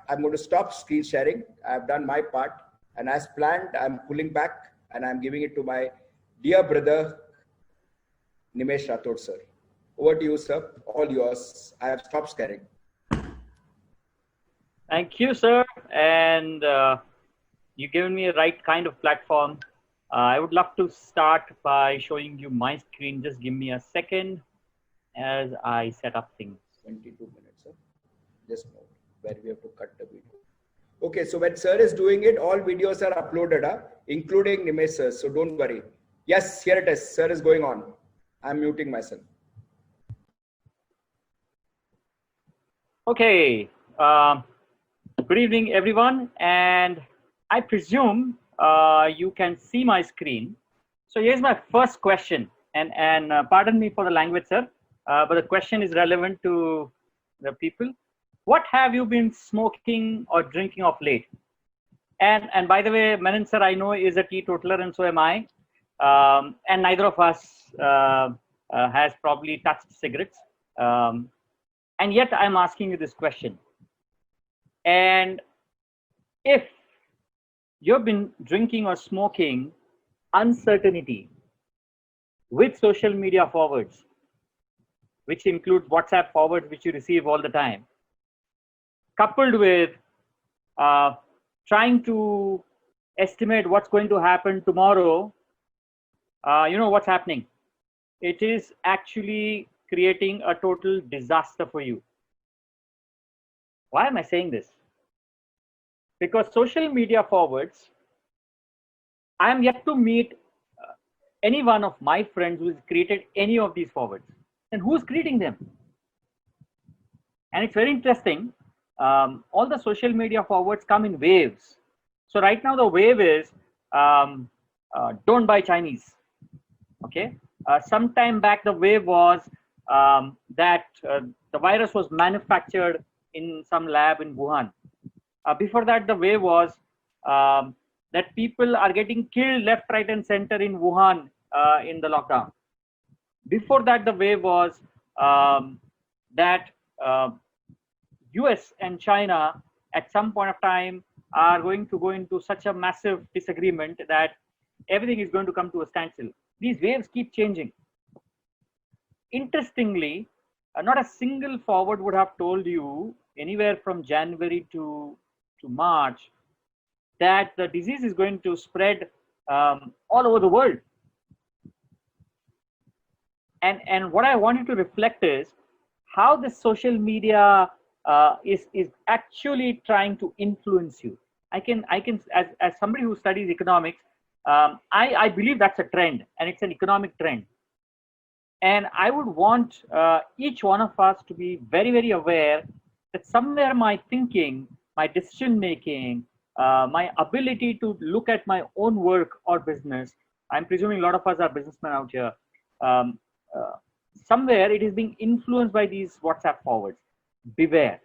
I'm going to stop screen sharing. I've done my part, and as planned, I'm pulling back and I'm giving it to my dear brother, Nimesh Rathod, sir. Over to you, sir. All yours. I have stopped sharing. Thank you, sir. And you've given me a right kind of platform. I would love to start by showing you my screen. Just give me a second as I set up things. 22 minutes, sir. Just note where we have to cut the video. Okay, so when sir is doing it, all videos are uploaded, including Nimesh sir. So don't worry. Yes, here it is. Sir is going on. I'm muting myself. Okay. Good evening, everyone. And I presume you can see my screen. So here's my first question. And pardon me for the language, sir, but the question is relevant to the people. What have you been smoking or drinking of late? And by the way, Menon sir, I know is a teetotaler, and so am I. And neither of us has probably touched cigarettes. And yet I'm asking you this question. And if you've been drinking or smoking uncertainty with social media forwards, which includes WhatsApp forwards, which you receive all the time, coupled with trying to estimate what's going to happen tomorrow, you know what's happening. It is actually creating a total disaster for you. Why am I saying this? Because social media forwards, I am yet to meet any one of my friends who has created any of these forwards. And who's creating them? And it's very interesting. All the social media forwards come in waves. So right now the wave is don't buy Chinese. Okay. Sometime back the wave was that the virus was manufactured in some lab in Wuhan. Before that the wave was that people are getting killed left, right, and center in Wuhan in the lockdown. Before that the wave was that US and China at some point of time are going to go into such a massive disagreement that everything is going to come to a standstill. These waves keep changing. Interestingly, not a single forward would have told you anywhere from January to March that the disease is going to spread all over the world. And what I want you to reflect is how the social media is actually trying to influence you. I can as somebody who studies economics, I believe that's a trend, and it's an economic trend. And I would want each one of us to be very, very aware that somewhere my thinking, my decision making, my ability to look at my own work or business, I'm presuming a lot of us are businessmen out here, somewhere it is being influenced by these WhatsApp forwards. Beware.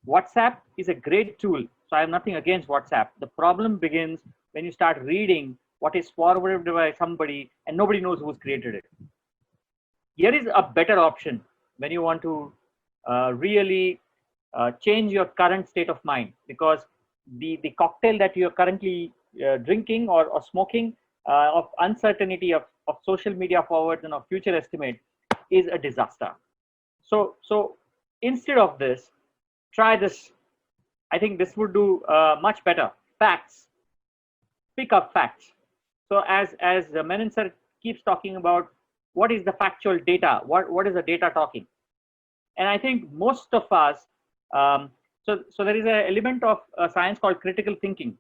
WhatsApp is a great tool, so I have nothing against WhatsApp. The problem begins when you start reading what is forwarded by somebody and nobody knows who's created it. Here is a better option when you want to really change your current state of mind, because the cocktail that you're currently drinking or smoking of uncertainty of social media forwards and of future estimate is a disaster. So instead of this, try this. I think this would do much better. Facts. Pick up facts. So as Menon sir keeps talking about what is the factual data, what is the data talking, and I think most of us, so there is an element of science called critical thinking,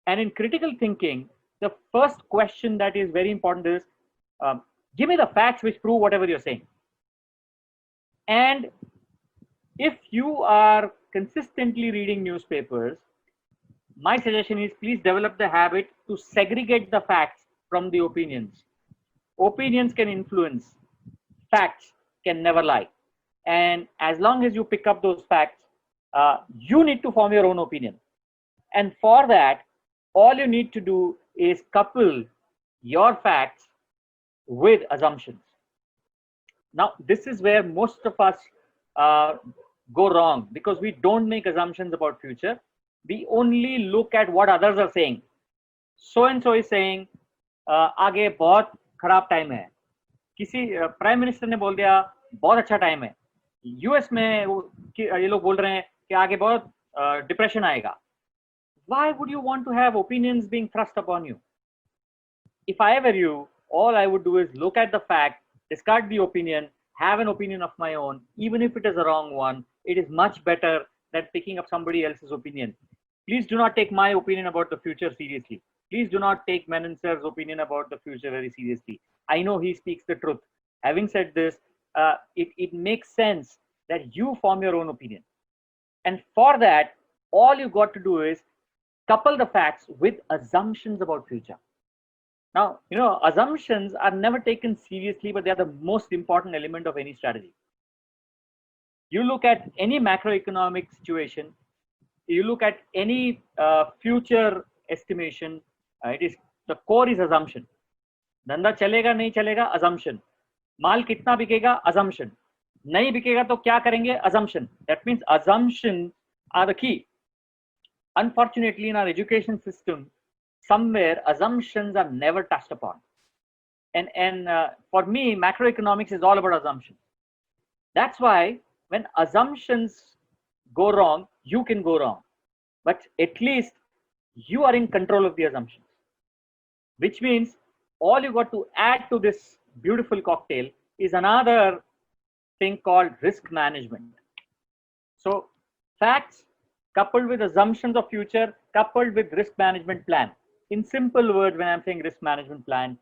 and in critical thinking, the first question that is very important is, give me the facts which prove whatever you're saying. And if you are consistently reading newspapers, my suggestion is please develop the habit to segregate the facts from the opinions. Opinions can influence, facts can never lie. And as long as you pick up those facts, you need to form your own opinion. And for that, all you need to do is couple your facts with assumptions. Now, this is where most of us go wrong because we don't make assumptions about future. We only look at what others are saying. So and so is saying आगे बहुत खराब time है, किसी prime minister ने बोल दिया बहुत अच्छा टाइम है, यूएस में ये लोग बोल रहे हैं कि आगे बहुत डिप्रेशन आएगा. Why would you want to have opinions being thrust upon you? If I were you, all I would do is look at the fact, discard the opinion, have an opinion of my own, even if it is a wrong one. It is much better than picking up somebody else's opinion. Please do not take my opinion about the future seriously. Please do not take Menon sir's opinion about the future very seriously. I know he speaks the truth. Having said this, it makes sense that you form your own opinion. And for that, all you got to do is couple the facts with assumptions about future. Now, assumptions are never taken seriously, but they are the most important element of any strategy. You look at any macroeconomic situation, you look at any future estimation, the core is assumption. धंधा चलेगा नहीं चलेगा, assumption. माल कितना बिकेगा, assumption. नहीं बिकेगा तो क्या करेंगे, assumption. That means assumptions are the key. Unfortunately, in our education system, somewhere assumptions are never touched upon. And for me, macroeconomics is all about assumptions. That's why when assumptions go wrong, you can go wrong. But at least you are in control of the assumptions. Which means all you got to add to this beautiful cocktail is another thing called risk management. So facts coupled with assumptions of future, coupled with risk management plan. In simple words, when I'm saying risk management plan,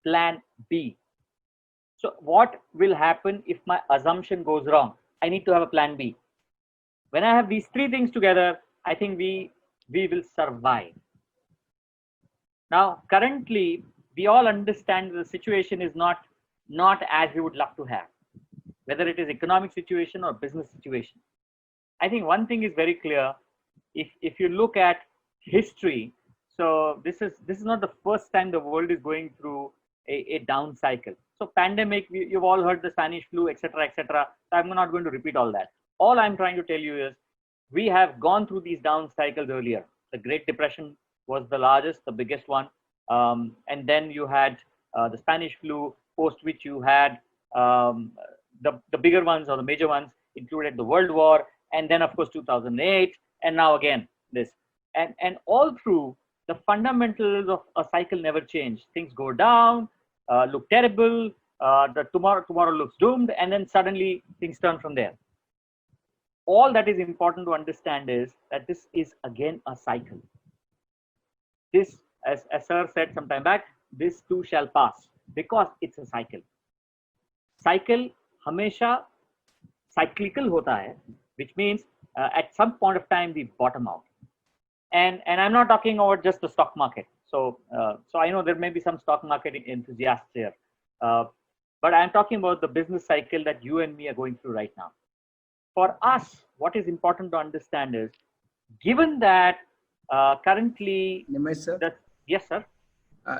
plan B. So what will happen if my assumption goes wrong? I need to have a plan B. When I have these three things together, I think we will survive. Now, currently, we all understand the situation is not as we would love to have, whether it is economic situation or business situation. I think one thing is very clear. If you look at history, so this is not the first time the world is going through a down cycle. So pandemic, you've all heard the Spanish flu, etc., etc. So I'm not going to repeat all that. All I'm trying to tell you is we have gone through these down cycles earlier. The Great Depression was the largest, the biggest one. And then you had the Spanish flu, post which you had the bigger ones or the major ones included the World War, and then of course 2008, and now again this. And all through, the fundamentals of a cycle never change. Things go down, look terrible, the tomorrow looks doomed, and then suddenly things turn from there. All that is important to understand is that this is again a cycle. This, as sir said some time back, this too shall pass, because it's a cycle. Cycle hamesha cyclical hota hai, which means at some point of time we bottom out. And I'm not talking about just the stock market. So I know there may be some stock market enthusiasts here, but I'm talking about the business cycle that you and me are going through right now. For us, what is important to understand is, given that currently, Nimesh sir? Yes, sir.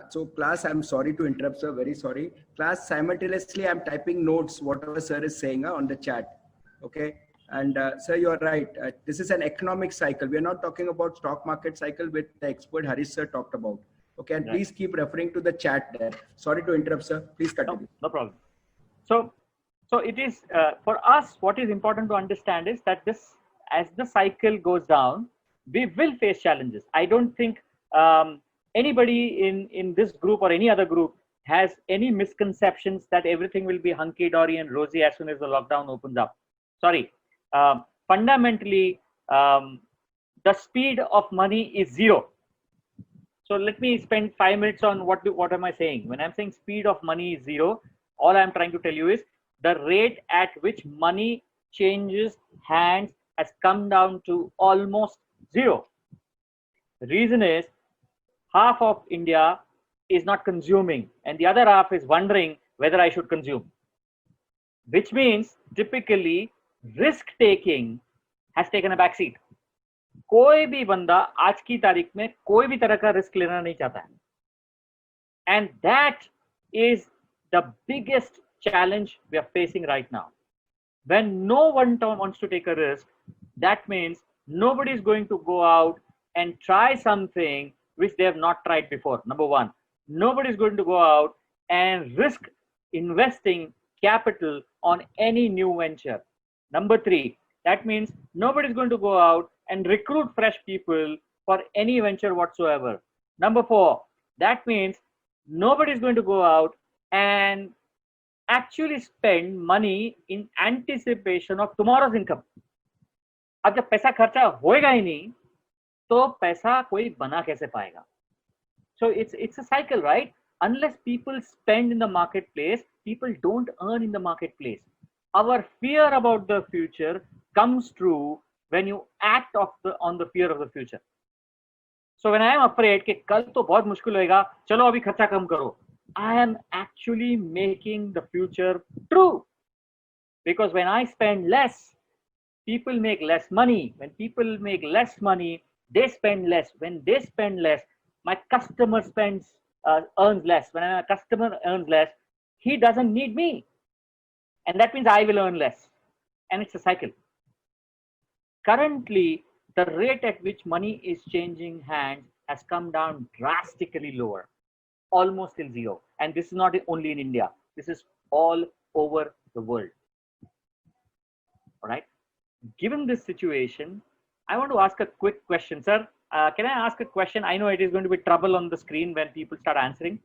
So class, I'm sorry to interrupt, sir. Very sorry. Class, simultaneously, I'm typing notes, whatever sir is saying on the chat. Okay. And sir, you are right. This is an economic cycle. We are not talking about stock market cycle, which the expert Harish sir talked about. Okay. And please keep referring to the chat there. Sorry to interrupt, sir. Please continue. No problem. So it is for us, what is important to understand is that this, as the cycle goes down, we will face challenges. I don't think anybody in this group or any other group has any misconceptions that everything will be hunky-dory and rosy as soon as the lockdown opens up. Sorry. Fundamentally, the speed of money is zero. So let me spend 5 minutes on what am I saying? When I'm saying speed of money is zero, all I'm trying to tell you is the rate at which money changes hands has come down to almost zero. The reason is half of India is not consuming and the other half is wondering whether I should consume. Which means typically risk taking has taken a back seat. कोई भी बंदा आज की तारीख में कोई भी तरह का रिस्क लेना नहीं चाहता है. And that is the biggest challenge we are facing right now. When no one wants to take a risk, that means nobody is going to go out and try something which they have not tried before. Number one, nobody is going to go out and risk investing capital on any new venture. Number three, that means nobody is going to go out and recruit fresh people for any venture whatsoever. Number four, that means nobody is going to go out and actually spend money in anticipation of tomorrow's income. अब जब पैसा खर्चा होएगा ही नहीं तो पैसा कोई बना कैसे पाएगा? So it's a cycle, right? Unless people spend in the marketplace, people don't earn in the marketplace. Our fear about the future comes true when you act on the fear of the future. So when I am afraid कि कल तो बहुत मुश्किल होएगा, चलो अभी खर्चा कम करो, I am actually making the future true. Because when I spend less, people make less money. When people make less money, they spend less. When they spend less, my customer earns less. When a customer earns less, he doesn't need me. And that means I will earn less. And it's a cycle. Currently, the rate at which money is changing hands has come down drastically lower, almost till zero. And this is not only in India. This is all over the world. All right. Given this situation, I want to ask a quick question, sir. Can I ask a question? I know it is going to be trouble on the screen when people start answering,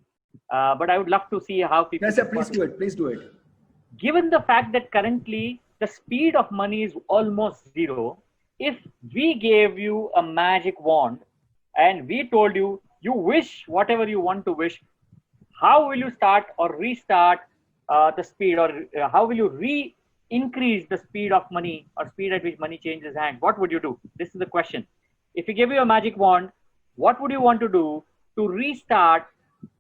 but I would love to see how people. Yes, sir. Please do it. Please do it. Given the fact that currently the speed of money is almost zero, if we gave you a magic wand and we told you, you wish whatever you want to wish, how will you start or restart the speed, or how will you increase the speed of money or speed at which money changes hands? What would you do? This is the question. If we give you a magic wand, what would you want to do to restart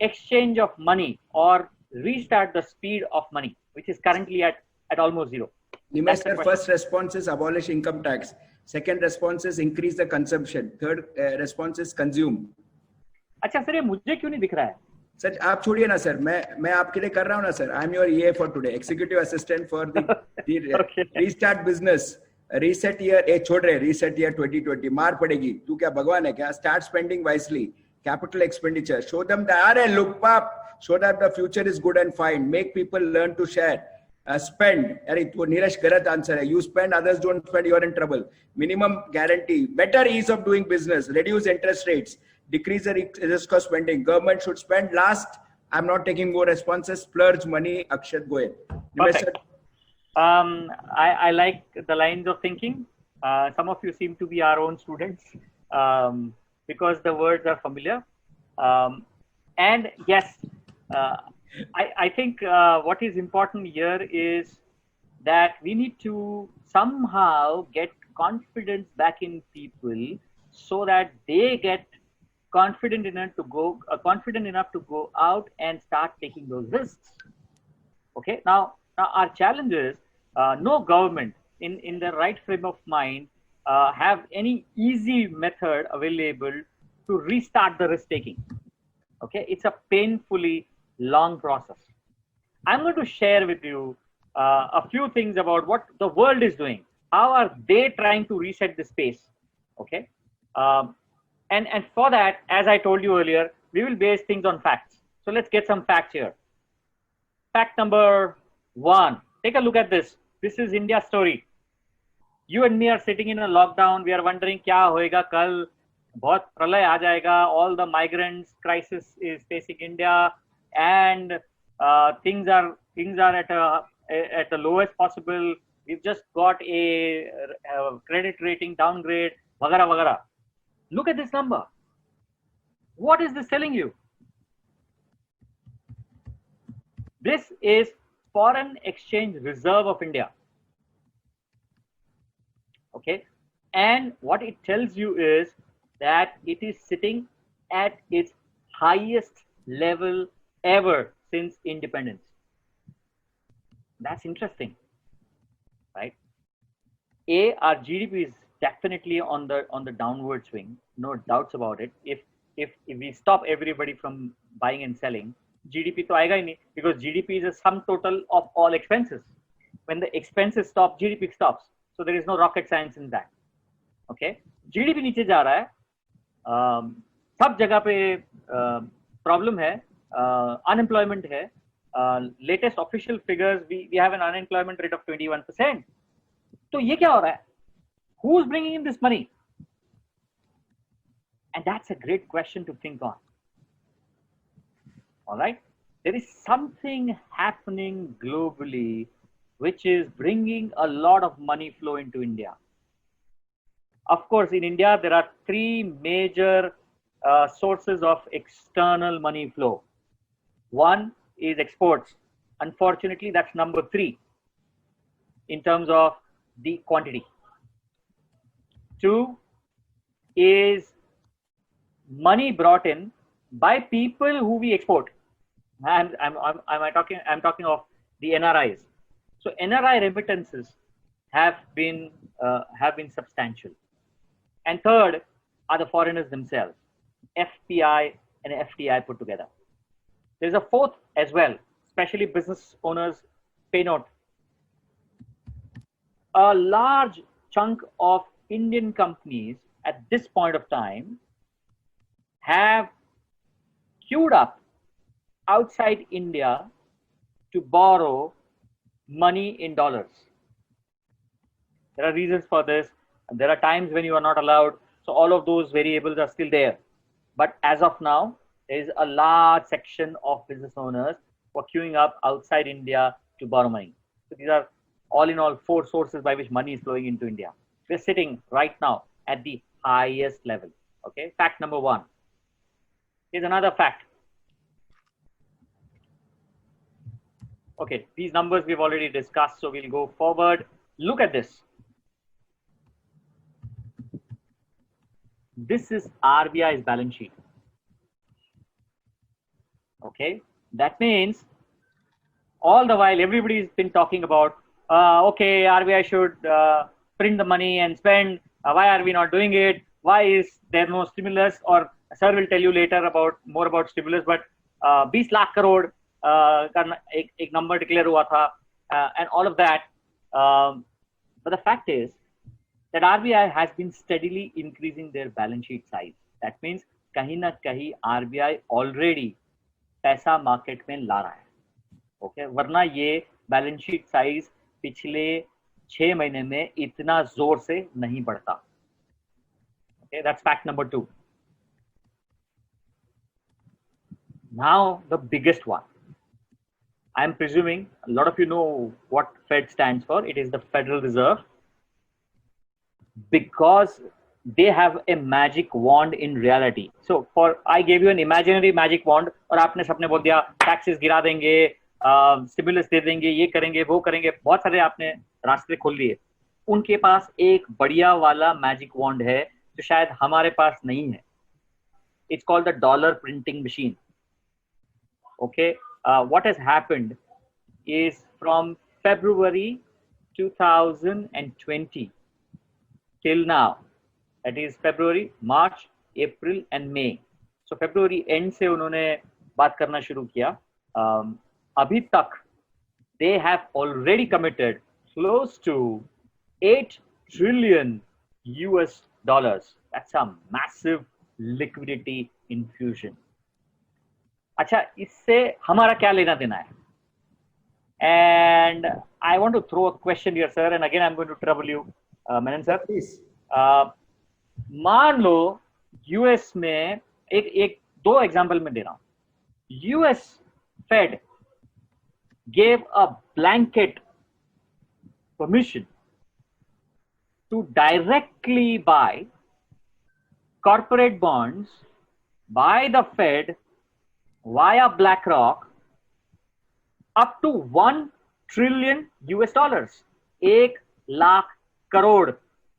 exchange of money or restart the speed of money, which is currently at almost zero? Nimesh sir, first response is abolish income tax. Second response is increase the consumption. Third response is consume. अच्छा sir, ये मुझे क्यों नहीं दिख रहा है? Sir आप छोड़िए ना सर, मैं आपके लिए कर रहा हूँ ना सर. I am your EA for today, executive assistant for the restart business, reset year. ए छोड़ रहे, रीसेट ईयर 2020 मार पड़ेगी. तू क्या भगवान है क्या? Start spending wisely, capital expenditure, show them the अरे look up, show that the future is good and fine, make people learn to share. Spend. अरे तो नीरज गलत आंसर है. You spend, others don't spend, you are in trouble. Minimum guarantee, better ease of doing business, reduce interest rates, decrease the risk of spending. Government should spend. Last, I'm not taking more responses. Splurge money. Akshat, go ahead. Perfect. I like the lines of thinking. Some of you seem to be our own students because the words are familiar. And yes, I think what is important here is that we need to somehow get confidence back in people so that they get confident enough to go out and start taking those risks. Okay. Now our challenge is no government in the right frame of mind have any easy method available to restart the risk taking. Okay, it's a painfully long process. I'm going to share with you a few things about what the world is doing. How are they trying to reset the space? Okay, and for that, as I told you earlier, we will base things on facts. So let's get some facts here. Fact number one. Take a look at this. This is India's story. You and me are sitting in a lockdown. We are wondering क्या होएगा कल. बहुत प्रलय आ जाएगा. All the migrants crisis is facing India, and things are at the lowest possible. We've just got a credit rating downgrade. Vagara vagara. Look at this number. What is this telling you? This is foreign exchange reserve of India. Okay, and what it tells you is that it is sitting at its highest level ever since independence. That's interesting, right? Our GDP is definitely on the downward swing, no doubts about it. If we stop everybody from buying and selling, GDP तो आएगा ही नहीं, because GDP is a sum total of all expenses. when the expenses stop, GDP stops. So there is no rocket science in that. Okay, GDP नीचे जा रहा है, सब जगह पे प्रॉब्लम है, अनएम्प्लॉयमेंट है. Latest official figures, we have an unemployment rate of 21%. तो ये क्या हो रहा है? Who's bringing in this money? And that's a great question to think on. All right, there is something happening globally which is bringing a lot of money flow into India. Of course, in India, there are three major sources of external money flow. One is exports. Unfortunately, that's number 3 in terms of the quantity. 2 is money brought in by people who we export. I'm talking of the NRIs. So NRI remittances have been substantial. And third are the foreigners themselves, FPI and FTI put together. There's a fourth as well, especially business owners pay note. A large chunk of Indian companies at this point of time have queued up outside India to borrow money in dollars. There are reasons for this. There are times when you are not allowed. So all of those variables are still there. But as of now, there is a large section of business owners who are queuing up outside India to borrow money. So these are all in all 4 sources by which money is flowing into India. We're sitting right now at the highest level. Okay, fact number 1. Here's another fact. Okay, these numbers we've already discussed, so we'll go forward. Look at this. This is RBI's balance sheet. Okay, that means all the while everybody's been talking about, okay, RBI should print the money and spend. Why are we not doing it? Why is there no stimulus? Or sir will tell you later about more about stimulus. But 20 lakh crore का एक number declare हुआ था, and all of that. But the fact is that RBI has been steadily increasing their balance sheet size. That means कहीं ना कहीं RBI already पैसा market में ला रहा है. ओके, वरना ये बैलेंस शीट साइज पिछले 6 महीने में इतना जोर से नहीं बढ़ता. Okay, that's fact number 2. Now the biggest one. I am presuming a lot of you know what Fed stands for. It is the Federal Reserve. Because they have a magic wand in reality. So I gave you an imaginary magic wand और आपने सबने बोल दिया taxes गिरा देंगे, stimulus दे देंगे, ये करेंगे, वो करेंगे, बहुत सारे आपने रास्ते खोल लिए. उनके पास एक बढ़िया वाला magic wand है जो शायद हमारे पास नहीं है. It's called the dollar printing machine. Okay, what has happened is from February 2020 till now, that is February, March, April and May. So February end से उन्होंने बात करना शुरू किया. अभी तक they have already committed close to $8 trillion US. That's a massive liquidity infusion. अच्छा, इससे हमारा क्या लेना देना है? And I want to throw a question here, sir, and again I'm going to trouble you, Menon sir. Please. मान लो US में एक 2 एग्जांपल में दे रहा हूं. US Fed gave a blanket permission to directly buy corporate bonds by the Fed via BlackRock up to $1 trillion US. 1 lakh crore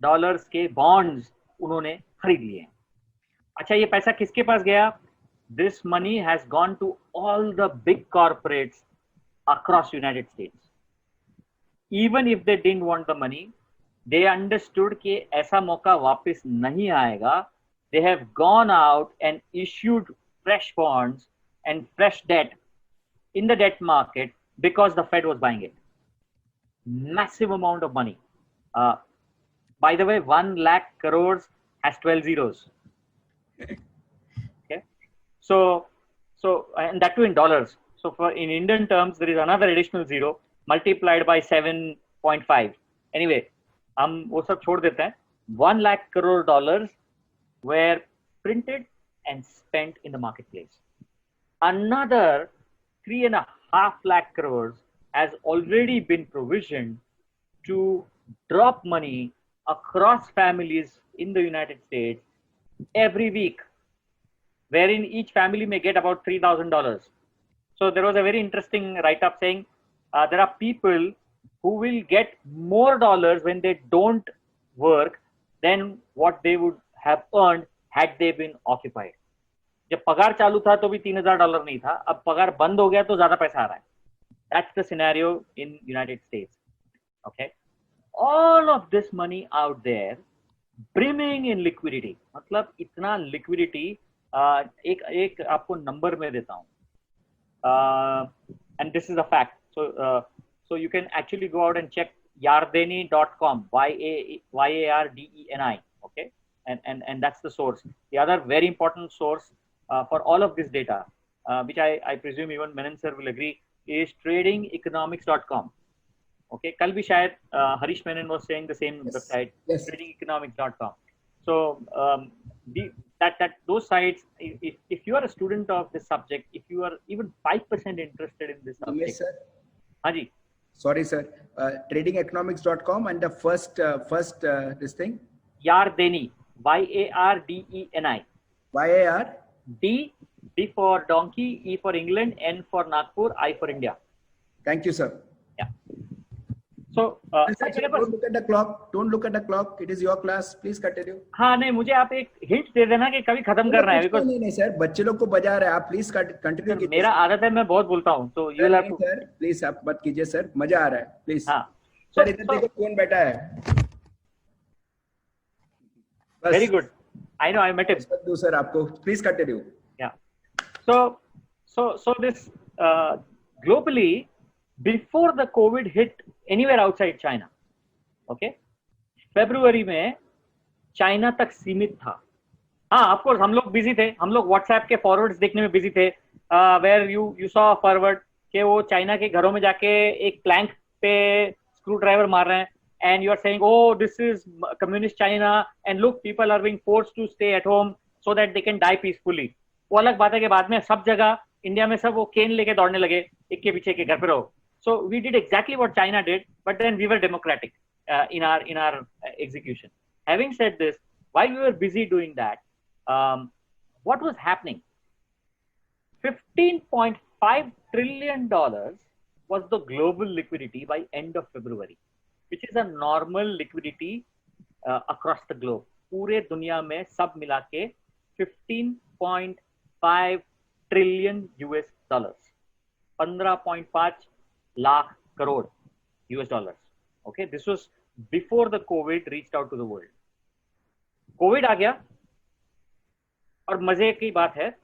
dollars के bonds उन्होंने खरीद लिए. अच्छा, ये पैसा किसके पास गया? This money has gone to all the big corporates across United States. Even if they didn't want the money, they understood कि ऐसा मौका वापस नहीं आएगा. They have gone out and issued fresh bonds and fresh debt in the debt market because the Fed was buying it. massive amount of money. By the way, 1 lakh crores has 12 zeros. Okay, so and that too in dollars. So for in Indian terms, there is another additional zero multiplied by 7.5. Anyway, हम वो सब छोड़ देते हैं. 1 lakh crore dollars were printed and spent in the marketplace. Another 3.5 lakh crores has already been provisioned to drop money across families in the United States every week, wherein each family may get about $3,000. So there was a very interesting write-up saying there are people who will get more dollars when they don't work than what they would have earned had they been occupied. जब पगार चालू था तो भी $3,000 नहीं था, अब पगार बंद हो गया तो ज्यादा पैसा आ रहा है. That's the scenario in United States. Okay, all of this money out there brimming in liquidity. मतलब इतना liquidity, एक आपको नंबर में देता हूँ, and this is a fact. So you can actually go out and check yardeni.com, YARDENI. Okay, and that's the source. The other very important source for all of this data, which I presume even Menon sir will agree, is tradingeconomics.com. Okay, कल भी शायद Harish Menon was saying the same website, yes. tradingeconomics.com. So those sites, if you are a student of this subject, if you are even 5% interested in this subject, Yes, sir. Haji. Sorry, sir. Tradingeconomics.com and the first this thing. Yardeni, YARDENI. YAR. D for donkey, E for England, N for Nagpur, I for India. Thank you, sir. Yeah. So don't look at the clock. Don't look at the clock. It is your class. Please continue. हाँ नहीं, मुझे आप एक hint दे देना कि कभी खत्म करना है. Because नहीं सर, बच्चे लोग को बजा रहे हैं. आप प्लीज कंटिन्यू कीजिए. मेरा आदत है, मैं बहुत बोलता हूँ, तो you will have to. Sir please आप मत कीजिए सर, मजा आ रहा है. प्लीज. हाँ. सर इधर देखो कौन बैठा है. Very good. I know, I met him. दो सर आपको. Please continue. Yeah. So this globally, before the COVID hit anywhere outside China, okay, February में China तक सीमित था. हाँ, of course हम लोग busy थे, हम लोग WhatsApp के forwards देखने में busy थे, where you saw a forward कि वो China के घरों में जाके एक plank पे screwdriver मार रहे हैं, and you are saying, oh, this is communist China, and look, people are being forced to stay at home so that they can die peacefully. वो अलग बात है कि बाद में सब जगह इंडिया में सब वो केन लेके दौड़ने लगे, एक के पीछे के घर पे रहो. So we did exactly what China did, but then we were democratic in our execution. Having said this, while we were busy doing that, what was happening? $15.5 trillion was the global liquidity by end of February, which is a normal liquidity across the globe. पूरे दुनिया में सब मिला के 15.5 trillion US dollars, 15.5 lakh crore US dollars. Okay, this was before the COVID reached out to the world. COVID आ गया, और मजे की बात है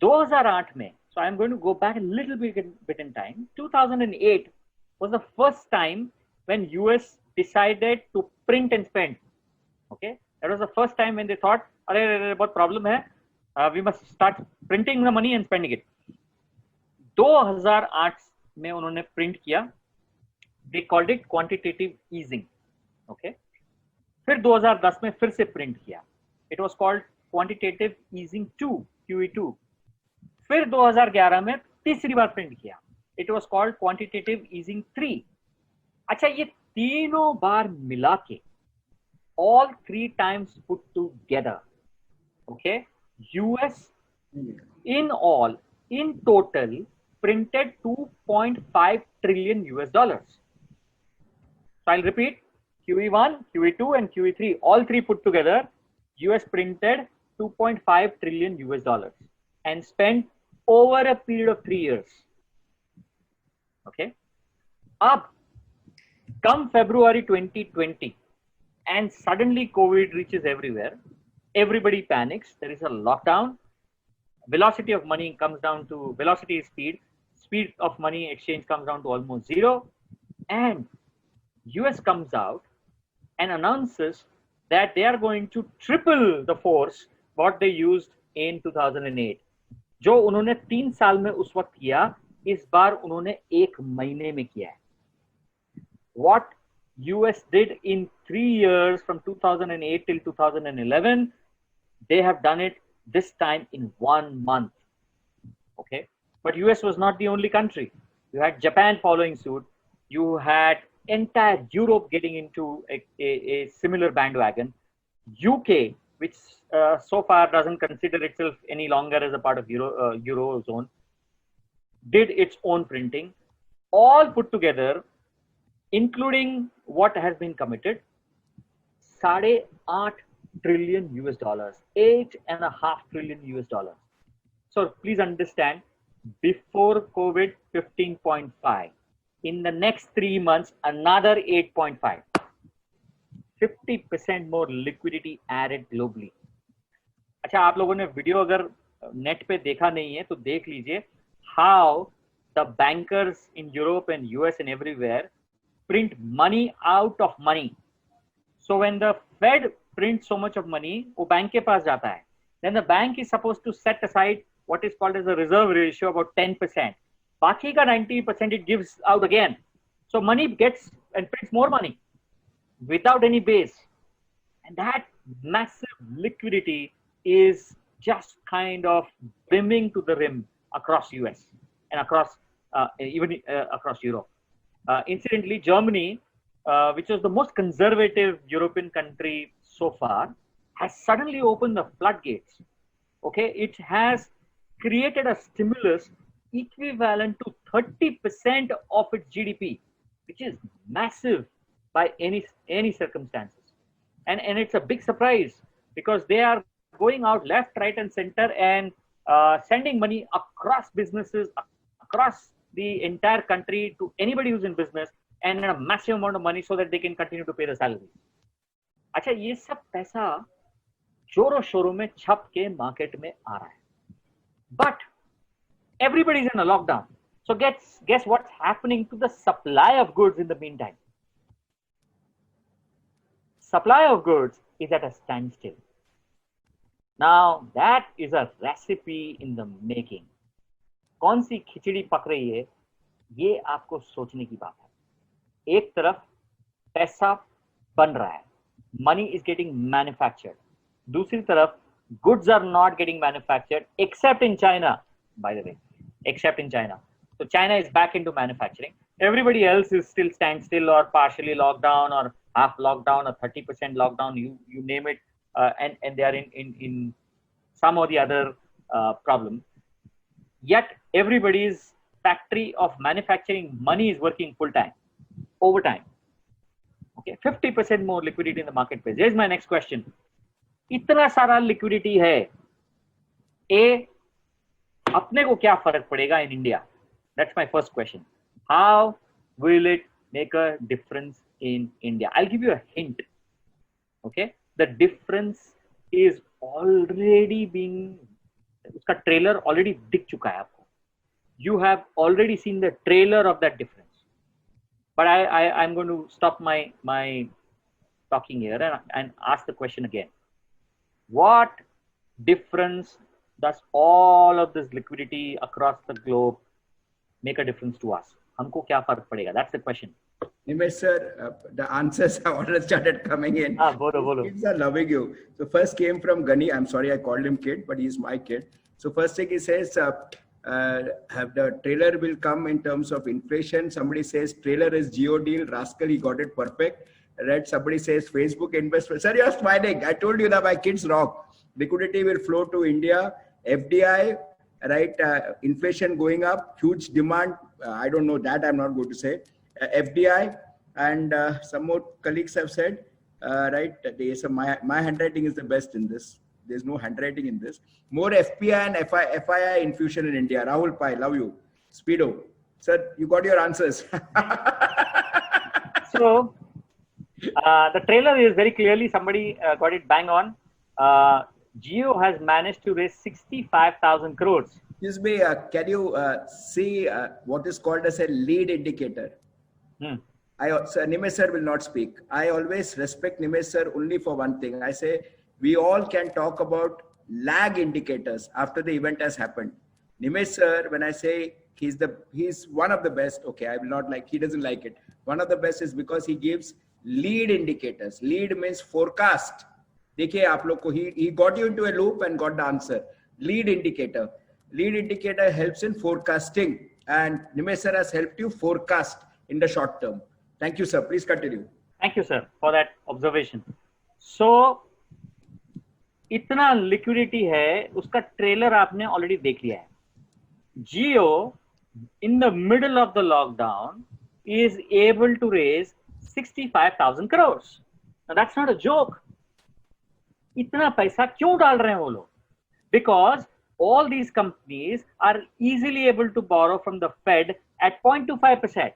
2008 में, so I am going to go back a little bit in time. 2008 was the first time when US decided to print and spend. Okay, that was the first time when they thought, अरे बहुत problem है, we must start printing the money and spending it. 2008 में उन्होंने print किया, they called it quantitative easing. Okay, फिर 2010 में फिर से प्रिंट किया, it was called quantitative easing 2, QE2. फिर 2011 में तीसरी बार प्रिंट किया, it was called quantitative easing 3. अच्छा, ये तीनों बार मिला के, all 3 times put together, okay, US in all, in total, printed 2.5 trillion US dollars. So I'll repeat, QE1, QE2 and QE3, all 3 put together, US printed 2.5 trillion US dollars and spent over a period of 3 years. Okay. Up, come February 2020, and suddenly COVID reaches everywhere. Everybody panics. There is a lockdown. Velocity of money comes down to, velocity is speed. Speed of money exchange comes down to almost 0. And US comes out and announces that they are going to triple the force what they used in 2008. जो उन्होंने 3 साल में उस वक्त किया, इस बार उन्होंने 1 महीने में किया है. What US did in 3 years from 2008 till 2011, they have done it this time in 1 month. Okay, but US was not the only country. You had Japan following suit. You had entire Europe getting into a similar bandwagon. UK, which so far doesn't consider itself any longer as a part of Eurozone, did its own printing. All put together, including what has been committed, $8.5 trillion US dollars, $8.5 trillion US dollars. So please understand, before COVID, 15.5. In the next 3 months, another 8.5. 50% more liquidity added globally. अच्छा, आप लोगों ने video अगर net पे देखा नहीं है तो देख लीजिए how the bankers in Europe and US and everywhere print money out of money. So when the Fed prints so much of money, वो बैंक के पास जाता है. Then the bank is supposed to set aside what is called as a reserve ratio, about 10%. बाकी का 90% it gives out again. So money gets and prints more money without any base. And that massive liquidity is just kind of brimming to the rim across US and across even across Europe. Incidentally, Germany, which was the most conservative European country so far, has suddenly opened the floodgates. Okay, it has created a stimulus equivalent to 30% of its GDP, which is massive by any circumstances. And it's a big surprise because they are going out left, right, and center and sending money across businesses, across the entire country to anybody who's in business, and a massive amount of money so that they can continue to pay the salaries. अच्छा, ये सब पैसा जोरों शोरों में छप के market में आ रहा है. But everybody's in a lockdown. So guess what's happening to the supply of goods in the meantime? Supply of goods is at a standstill. Now that is a recipe in the making. कौन सी खिचड़ी पक रही है, ये आपको सोचने की बात है. एक तरफ पैसा बन रहा है, money is getting manufactured. दूसरी तरफ goods are not getting manufactured except in China, by the way, except in China. So China is back into manufacturing. Everybody else is still standstill or partially locked down or half lockdown or 30% lockdown, you name it, and they are in some or the other problem. Yet everybody's factory of manufacturing money is working full time, overtime. Okay, 50% more liquidity in the marketplace. Here's my next question. इतना सारा liquidity है, अपने को क्या फर्क पड़ेगा in India? That's my first question. How will it make a difference in India? I'll give you a hint. Okay, the difference is already being, उसका trailer already दिख चुका है आपको. You have already seen the trailer of that difference. But I'm going to stop my talking here and ask the question again. What difference does all of this liquidity across the globe make a difference to us? हमको क्या फर्क पड़ेगा? That's the question. Nimesh sir, the answers have already started coming in. Bolo. Kids are loving you. So first came from Gani. I'm sorry I called him kid, but he's my kid. So first thing he says, have the trailer will come in terms of inflation. Somebody says trailer is Geo deal. Rascal, he got it perfect. Right? Somebody says Facebook investment. Sir, you're smiling. I told you that my kids rock. Liquidity will flow to India. FDI, right? Inflation going up. Huge demand. I don't know that. I'm not going to say. FDI and some more colleagues have said, right? My handwriting is the best in this. There's no handwriting in this. More FPI and FII infusion in India. Rahul Pai, love you. Speedo. Sir, you got your answers. So, the trailer is very clearly, somebody got it bang on. Geo has managed to raise 65,000 crores. Excuse me, can you see what is called as a lead indicator? Sir, Nimesh sir will not speak. I always respect Nimesh sir only for one thing. I say we all can talk about lag indicators after the event has happened. Nimesh sir, when I say he's one of the best, okay, I will not like, he doesn't like it. One of the best is because he gives lead indicators. Lead means forecast. देखिए आप लोग को he got you into a loop and got the answer. Lead indicator. Lead indicator helps in forecasting, and Nimesh sir has helped you forecast in the short term. Thank you, sir. Please continue. Thank you, sir, for that observation. So, इतना liquidity है, उसका trailer आपने already देख लिया है. Jio, in the middle of the lockdown, is able to raise 65,000 crores. Now, that's not a joke. इतना पैसा क्यों डाल रहे हैं वो लोग? Because all these companies are easily able to borrow from the Fed at 0.25%.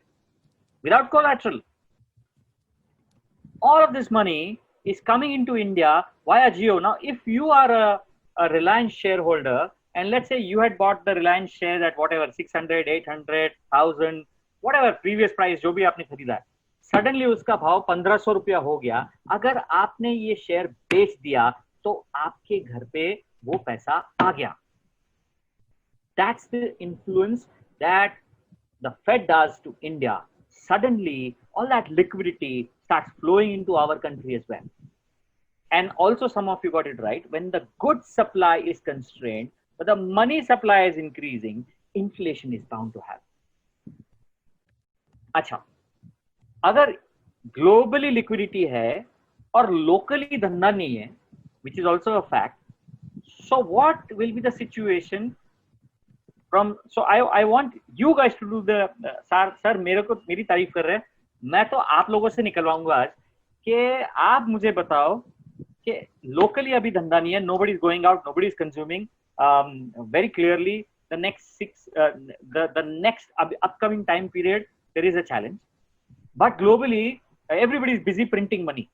Without collateral. All of this money is coming into India via Jio. Now, if you are a Reliance shareholder, and let's say you had bought the Reliance shares at whatever, 600, 800, 1000, whatever previous price, जो भी आपने खरीदा है, suddenly उसका भाव 1500 रुपया हो गया. अगर आपने ये शेयर बेच दिया, तो आपके घर पे वो पैसा आ गया. That's the influence that the Fed does to India. Suddenly, all that liquidity starts flowing into our country as well. And also, some of you got it right. When the goods supply is constrained, but the money supply is increasing, inflation is bound to happen. अच्छा, अगर globally liquidity है और locally धंधा नहीं है, which is also a fact, so what will be the situation? So I want you guys to do the sir मेरे को मेरी तारीफ कर रहे हैं, मैं तो आप लोगों से निकलवाऊंगा आज कि आप मुझे बताओ कि locally अभी धंधा नहीं है, nobody is going out, nobody is consuming. Very clearly the next the next upcoming time period there is a challenge, but globally everybody is busy printing money,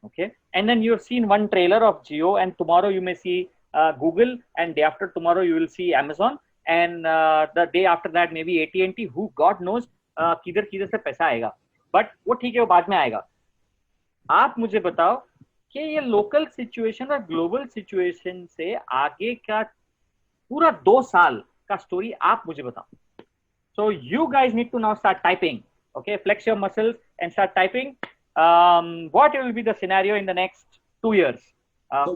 okay? And then you've seen one trailer of Jio, and tomorrow you may see Google, and day after tomorrow you will see Amazon, and the day after that maybe AT&T, who God knows किधर किधर से पैसा आएगा, but वो ठीक है, वो बाद में आएगा. आप मुझे बताओ कि ये लोकल सिचुएशन और ग्लोबल सिचुएशन से आगे का पूरा 2 साल का स्टोरी आप मुझे बताओ. So you guys need to now start typing, okay? Flex your muscles and start typing. What will be the scenario in the next 2 years?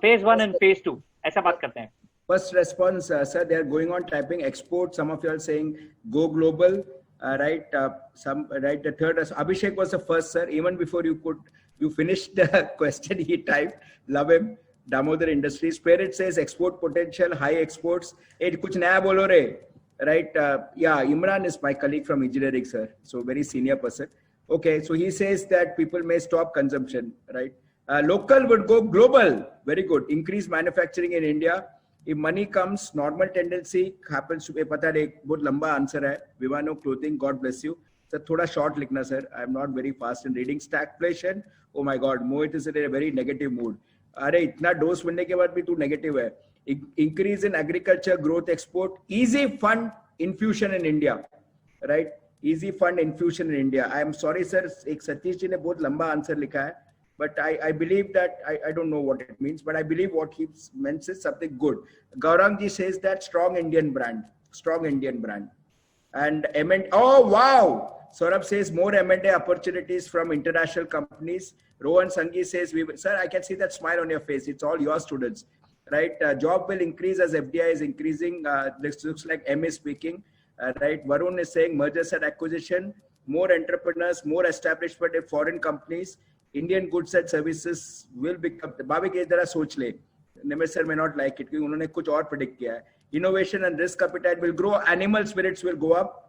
Phase 1 and phase 2. ऐसा बात करते हैं. First response, sir, they are going on typing export. Some of you are saying go global, right? Right. The third, Abhishek was the first, sir. Even before you finished the question, he typed. Love him. Damodar Industries. Spirit says export potential, high exports. Hey, kuch naya bolo re. Right. Yeah, Imran is my colleague from engineering, sir. So very senior person. Okay. So he says that people may stop consumption, right? Local would go global. Very good. Increase manufacturing in India. If money comes, normal tendency happens to be. पता नहीं, बहुत लंबा answer है. Vivano Clothing, God bless you. Sir, थोड़ा short लिखना sir. I am not very fast in reading. Stagflation. Oh my God, Mohit is in a very negative mood. अरे इतना dose मिलने के बाद भी तू negative है. Increase in agriculture, growth, export, easy fund infusion in India, right? Easy fund infusion in India. I am sorry sir, एक सतीश जी ने बहुत लंबा आंसर लिखा है. But I believe that, I don't know what it means, but I believe what he meant is something good. Gaurangji says that strong Indian brand. And M&A, oh wow! Saurabh says more M&A opportunities from international companies. Rohan Sanghi says, sir, I can see that smile on your face. It's all your students, right? Job will increase as FDI is increasing. This looks like M is speaking, right? Varun is saying mergers and acquisition, more entrepreneurs, more establishment in foreign companies. Indian goods and services will become. Babi के जरा सोच ले. Nimesh sir may not like it क्योंकि उन्होंने कुछ और predict किया है. Innovation and risk appetite will grow. Animal spirits will go up.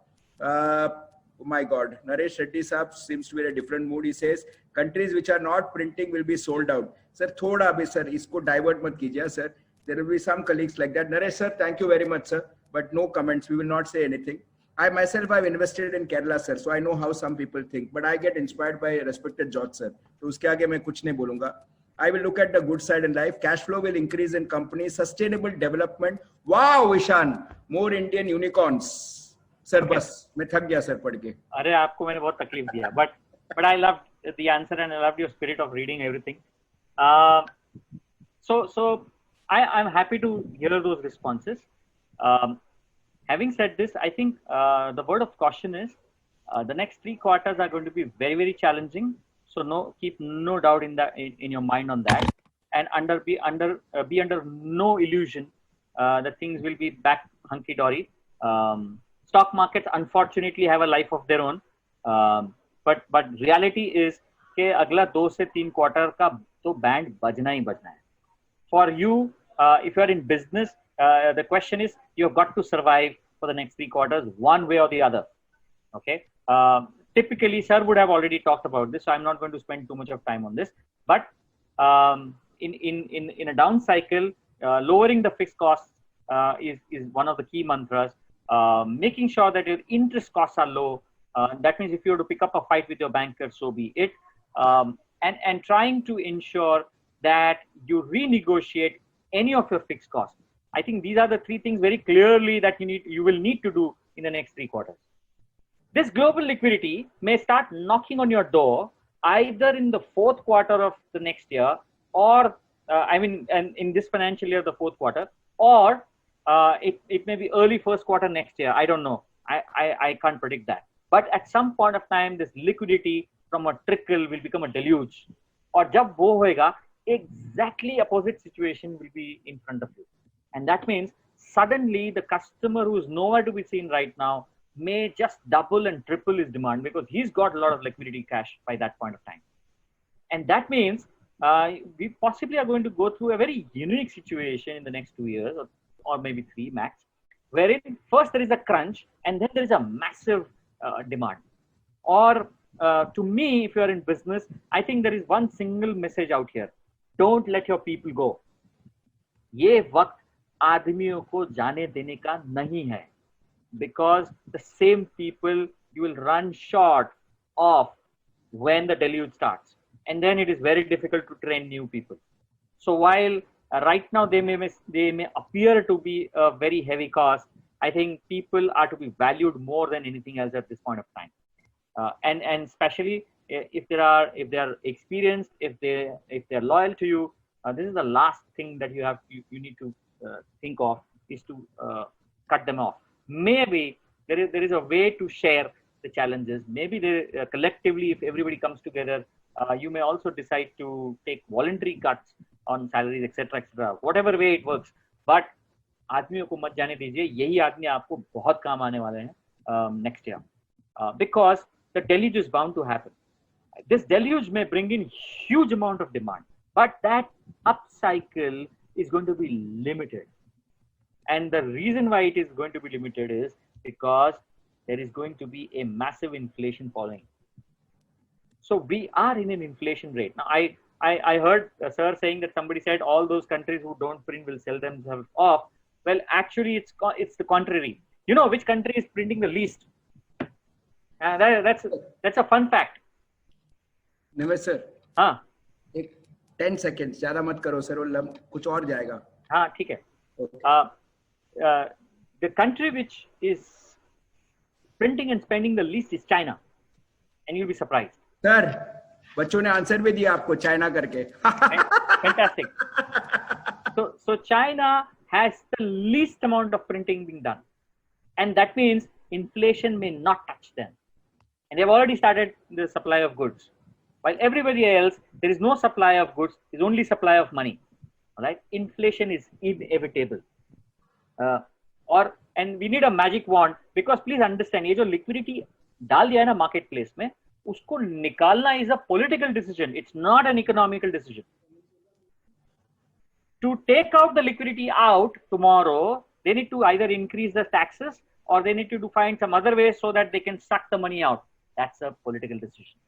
Oh my God, Naresh Reddy साहब seems to be in a different mood. He says countries which are not printing will be sold out. Sir थोड़ा भी sir इसको divert मत कीजिए sir. There will be some colleagues like that. Naresh sir, thank you very much sir. But no comments. We will not say anything. I myself have invested in Kerala sir, so I know how some people think, but I get inspired by respected George sir. तो उसके आगे मैं कुछ नहीं बोलूँगा. I will look at the good side in life. Cash flow will increase in companies. Sustainable development. Wow, Ishan, more Indian unicorns. Sir, बस मैं थक गया सर पढ़ के. अरे आपको मैंने बहुत तकलीफ दिया, but but I loved the answer and I loved your spirit of reading everything. Uh, so I'm happy to hear those responses. Um, Having said this, I think the word of caution is the next 3 quarters are going to be very, very challenging. So keep no doubt in your mind on that, and be under no illusion that things will be back hunky dory. Stock markets unfortunately have a life of their own, but reality is कि अगला 2 से 3 quarter का तो band बजना ही बजना है. For you, if you are in business, the question is you've got to survive for the next 3 quarters, one way or the other. Okay. Typically, sir would have already talked about this, so I'm not going to spend too much of time on this. But in a down cycle, lowering the fixed costs is one of the key mantras. Making sure that your interest costs are low. That means if you were to pick up a fight with your banker, so be it. And trying to ensure that you renegotiate any of your fixed costs. I think these are the 3 things very clearly that you will need to do in the next 3 quarters. This global liquidity may start knocking on your door either in the 4th quarter of the next year, or and in this financial year, the 4th quarter, or it may be early 1st quarter next year. I don't know. I can't predict that. But at some point of time, this liquidity from a trickle will become a deluge. Or jab wo hoega, exactly opposite situation will be in front of you. And that means suddenly the customer who is nowhere to be seen right now may just double and triple his demand because he's got a lot of liquidity cash by that point of time. And that means we possibly are going to go through a very unique situation in the next 2 years or maybe 3 max, wherein first there is a crunch and then there is a massive demand. Or to me, if you are in business, I think there is one single message out here. Don't let your people go. ये वक्त आदमियों को जाने देने का नहीं है, because the same people you will run short of when the deluge starts, and then it is very difficult to train new people. So while right now they may appear to be a very heavy cost, I think people are to be valued more than anything else at this point of time. And especially if they are experienced, if they're loyal to you, this is the last thing that you need to think of, is to cut them off. Maybe there is a way to share the challenges. Maybe collectively, if everybody comes together, you may also decide to take voluntary cuts on salaries, etc., etc. Whatever way it works. But आदमियों को मत जाने दीजिए. यही आदमी आपको बहुत काम आने वाले हैं next year, because the deluge is bound to happen. This deluge may bring in huge amount of demand, but that upcycle is going to be limited. And the reason why it is going to be limited is because there is going to be a massive inflation following. So we are in an inflation rate. Now, I heard sir saying that somebody said all those countries who don't print will sell themselves off. Well, actually, it's the contrary. You know which country is printing the least? That's a fun fact. Nimesh sir, हाँ, एक 10 seconds ज्यादा मत करो sir, वो कुछ और जाएगा. हाँ, ठीक है. The country which is printing and spending the least is China, and you'll be surprised. Sir, बच्चों ने आंसर भी दिया आपको चाइना करके. Fantastic. So China has the least amount of printing being done, and that means inflation may not touch them, and they've already started the supply of goods. While everybody else, there is no supply of goods, there is only supply of money. All right, inflation is inevitable. And we need a magic wand, because please understand, ये जो liquidity डाल दिया है ना marketplace में, उसको निकालना is a political decision. It's not an economical decision. To take out the liquidity out tomorrow, they need to either increase the taxes or they need to find some other way so that they can suck the money out. That's a political decision.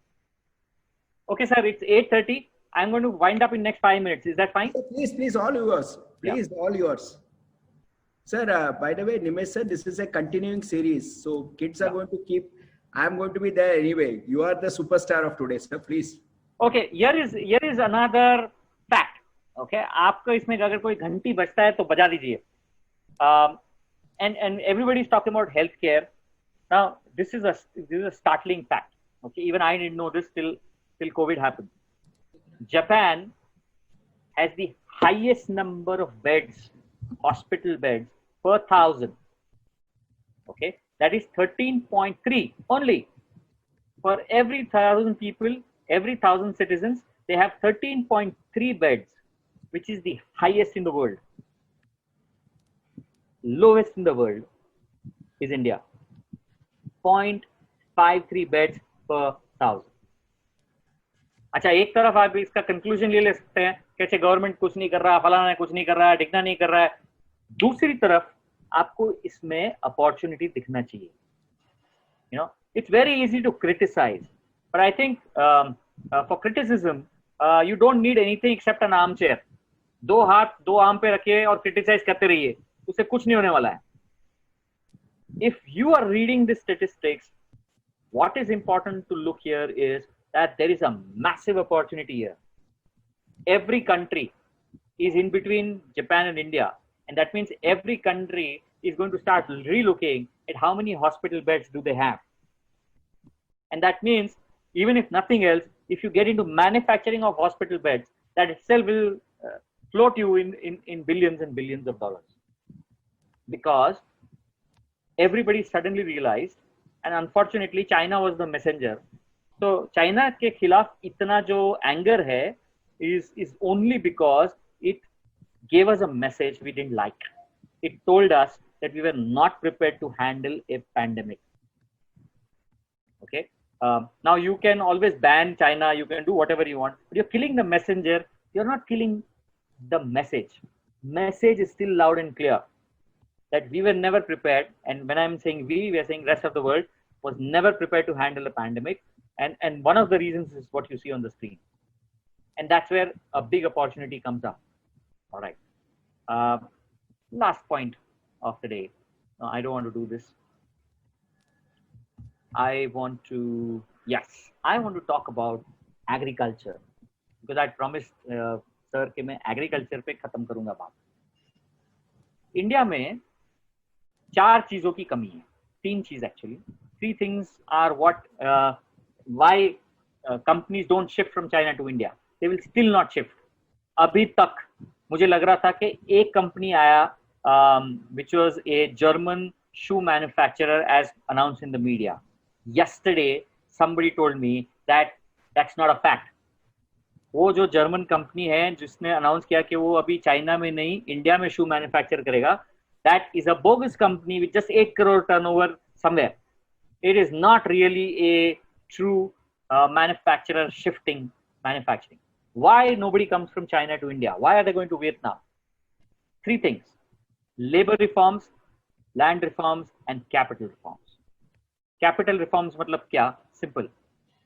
Okay, sir, it's 8:30. I'm going to wind up in next 5 minutes. Is that fine? Please, all yours. Please, yeah. All yours. Sir, by the way, Nimesh sir, this is a continuing series. So kids are going to keep, I'm going to be there anyway. You are the superstar of today, sir. Please. Okay, here is another fact. Okay, आपको इसमें अगर कोई घंटी बजता है तो बजा दीजिए. And everybody is talking about healthcare. Now, this is a startling fact. Okay, even I didn't know this till COVID happened. Japan has the highest number of beds, hospital beds per 1,000. Okay, that is 13.3 only. For every 1,000 people, every 1,000 citizens, they have 13.3 beds, which is the highest in the world. Lowest in the world is India. 0.53 beds per 1,000. अच्छा, एक तरफ आप इसका conclusion ले सकते हैं कैसे government कुछ नहीं कर रहा, फलाना कुछ नहीं कर रहा है, ढिकना नहीं कर रहा है. दूसरी तरफ आपको इसमें अपॉर्चुनिटी दिखना चाहिए. You know, it's very easy to criticize, but I think for criticism, you don't need anything except an armchair. दो हाथ दो आम पे रखिए और क्रिटिसाइज करते रहिए, उससे कुछ नहीं होने वाला है. If you are reading the statistics, what is important to look here is that there is a massive opportunity here. Every country is in between Japan and India, and that means every country is going to start relooking at how many hospital beds do they have. And that means, even if nothing else, if you get into manufacturing of hospital beds, that itself will float you in billions and billions of dollars. Because everybody suddenly realized, and unfortunately China was the messenger. So China के खिलाफ इतना जो anger है is only because it gave us a message we didn't like. It told us that we were not prepared to handle a pandemic. Okay. Now you can always ban China, you can do whatever you want, but you're killing the messenger. You're not killing the message. Message is still loud and clear that we were never prepared. And when I'm saying we are saying rest of the world was never prepared to handle a pandemic. And one of the reasons is what you see on the screen. And that's where a big opportunity comes up. All right. Last point of the day. No, I don't want to do this. I want to talk about agriculture, because I promised sir कि मैं agriculture पे खत्म करूँगा बात. India में 4 चीजों की कमी है. 3 चीज actually. 3 things are why companies don't shift from China to India. They will still not shift. अभी तक मुझे लग रहा था कि एक कंपनी आया which was a German shoe manufacturer as announced in the media. Yesterday somebody told me that that's not a fact. वो जो जर्मन कंपनी है जिसने अनाउंस किया कि वो अभी चाइना में नहीं इंडिया में शू मैन्युफैक्चर करेगा, that is a bogus company with just 8 crore turnover somewhere. It is not really a true manufacturer shifting manufacturing. Why nobody comes from China to India? Why are they going to Vietnam? 3 things: labor reforms, land reforms, and capital reforms. Capital reforms मतलब क्या? Simple.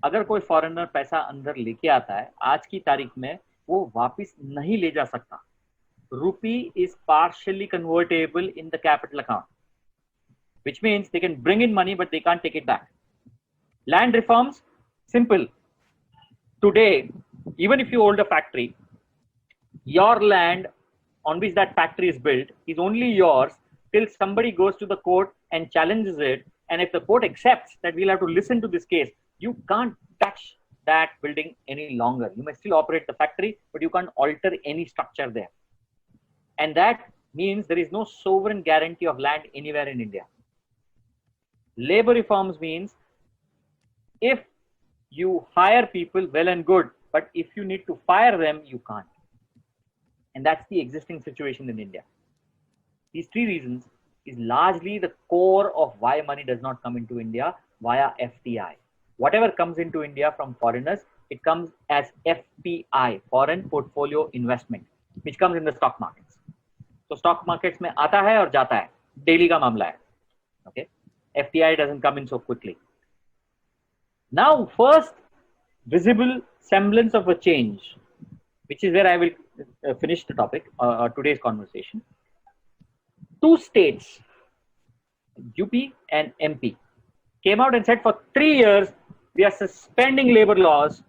अगर कोई foreigner पैसा अंदर लेके आता है आज की तारीख में वो वापस नहीं ले जा सकता. रूपी is partially convertible in the capital account, which means they can bring in money but they can't take it back. Land reforms, simple. Today, even if you hold a factory, your land on which that factory is built is only yours till somebody goes to the court and challenges it. And if the court accepts that we'll have to listen to this case, you can't touch that building any longer. You may still operate the factory, but you can't alter any structure there. And that means there is no sovereign guarantee of land anywhere in India. Labor reforms means if you hire people, well and good, but if you need to fire them, you can't. And that's the existing situation in India. These 3 reasons is largely the core of why money does not come into India via FDI. Whatever comes into India from foreigners, it comes as FPI, foreign portfolio investment, which comes in the stock markets. So stock markets में आता है और जाता है, daily का मामला है. Okay, FDI doesn't come in so quickly. Now, first visible semblance of a change, which is where I will finish the topic, today's conversation. 2 states, UP and MP, came out and said for 3 years we are suspending labor laws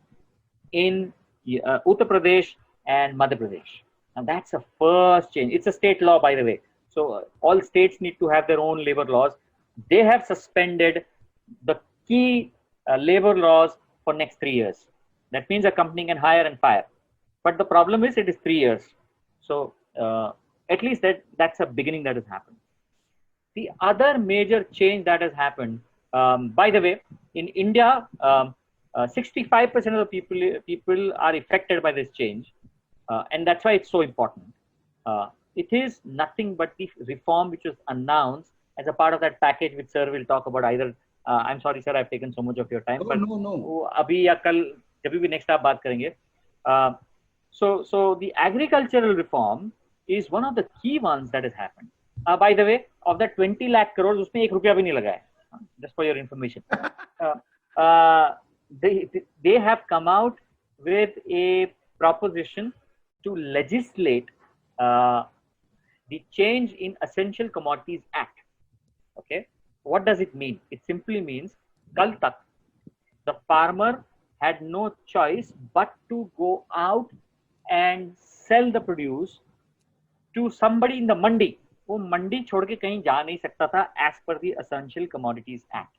in Uttar Pradesh and Madhya Pradesh. And that's a first change. It's a state law, by the way. So all states need to have their own labor laws. They have suspended the key labor laws for next 3 years. That means a company can hire and fire. But the problem is it is 3 years. So at least that's a beginning that has happened. The other major change that has happened, by the way, in India, 65% of the people are affected by this change. And that's why it's so important. It is nothing but the reform which was announced as a part of that package which sir will talk about either. I'm sorry sir, I've taken so much of your time. No. अभी या कल जब भी next आप बात करेंगे. So the agricultural reform is one of the key ones that has happened. By the way, of that 20 lakh crores, उसमें एक रुपया भी नहीं लगा है. Just for your information. They have come out with a proposition to legislate the change in Essential Commodities Act. Okay, what does it mean? It simply means kal tak the farmer had no choice but to go out and sell the produce to somebody in the mandi. वो मंडी छोड़ के कहीं जा नहीं सकता था as per the Essential Commodities Act.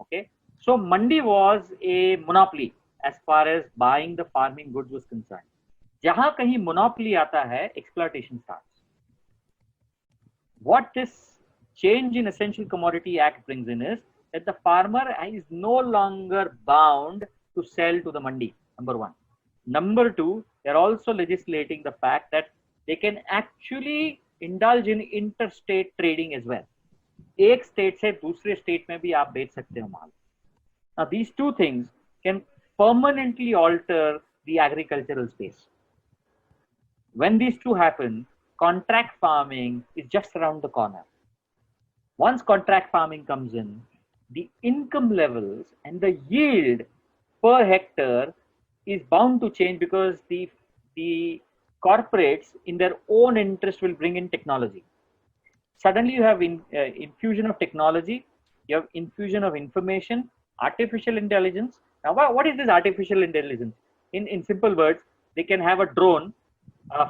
Okay, so mandi was a monopoly as far as buying the farming goods was concerned. जहां कहीं monopoly आता है, exploitation starts. What this change in Essential Commodity Act brings in is that the farmer is no longer bound to sell to the mandi, number one. Number two, they're also legislating the fact that they can actually indulge in interstate trading as well. एक state से दूसरे state में भी आप बेच सकते हो माल. Now these two things can permanently alter the agricultural space. When these two happen, contract farming is just around the corner. Once contract farming comes in, the income levels and the yield per hectare is bound to change because the corporates in their own interest will bring in technology. Suddenly you have infusion of technology, you have infusion of information, artificial intelligence. Now what is this artificial intelligence? In simple words, they can have a drone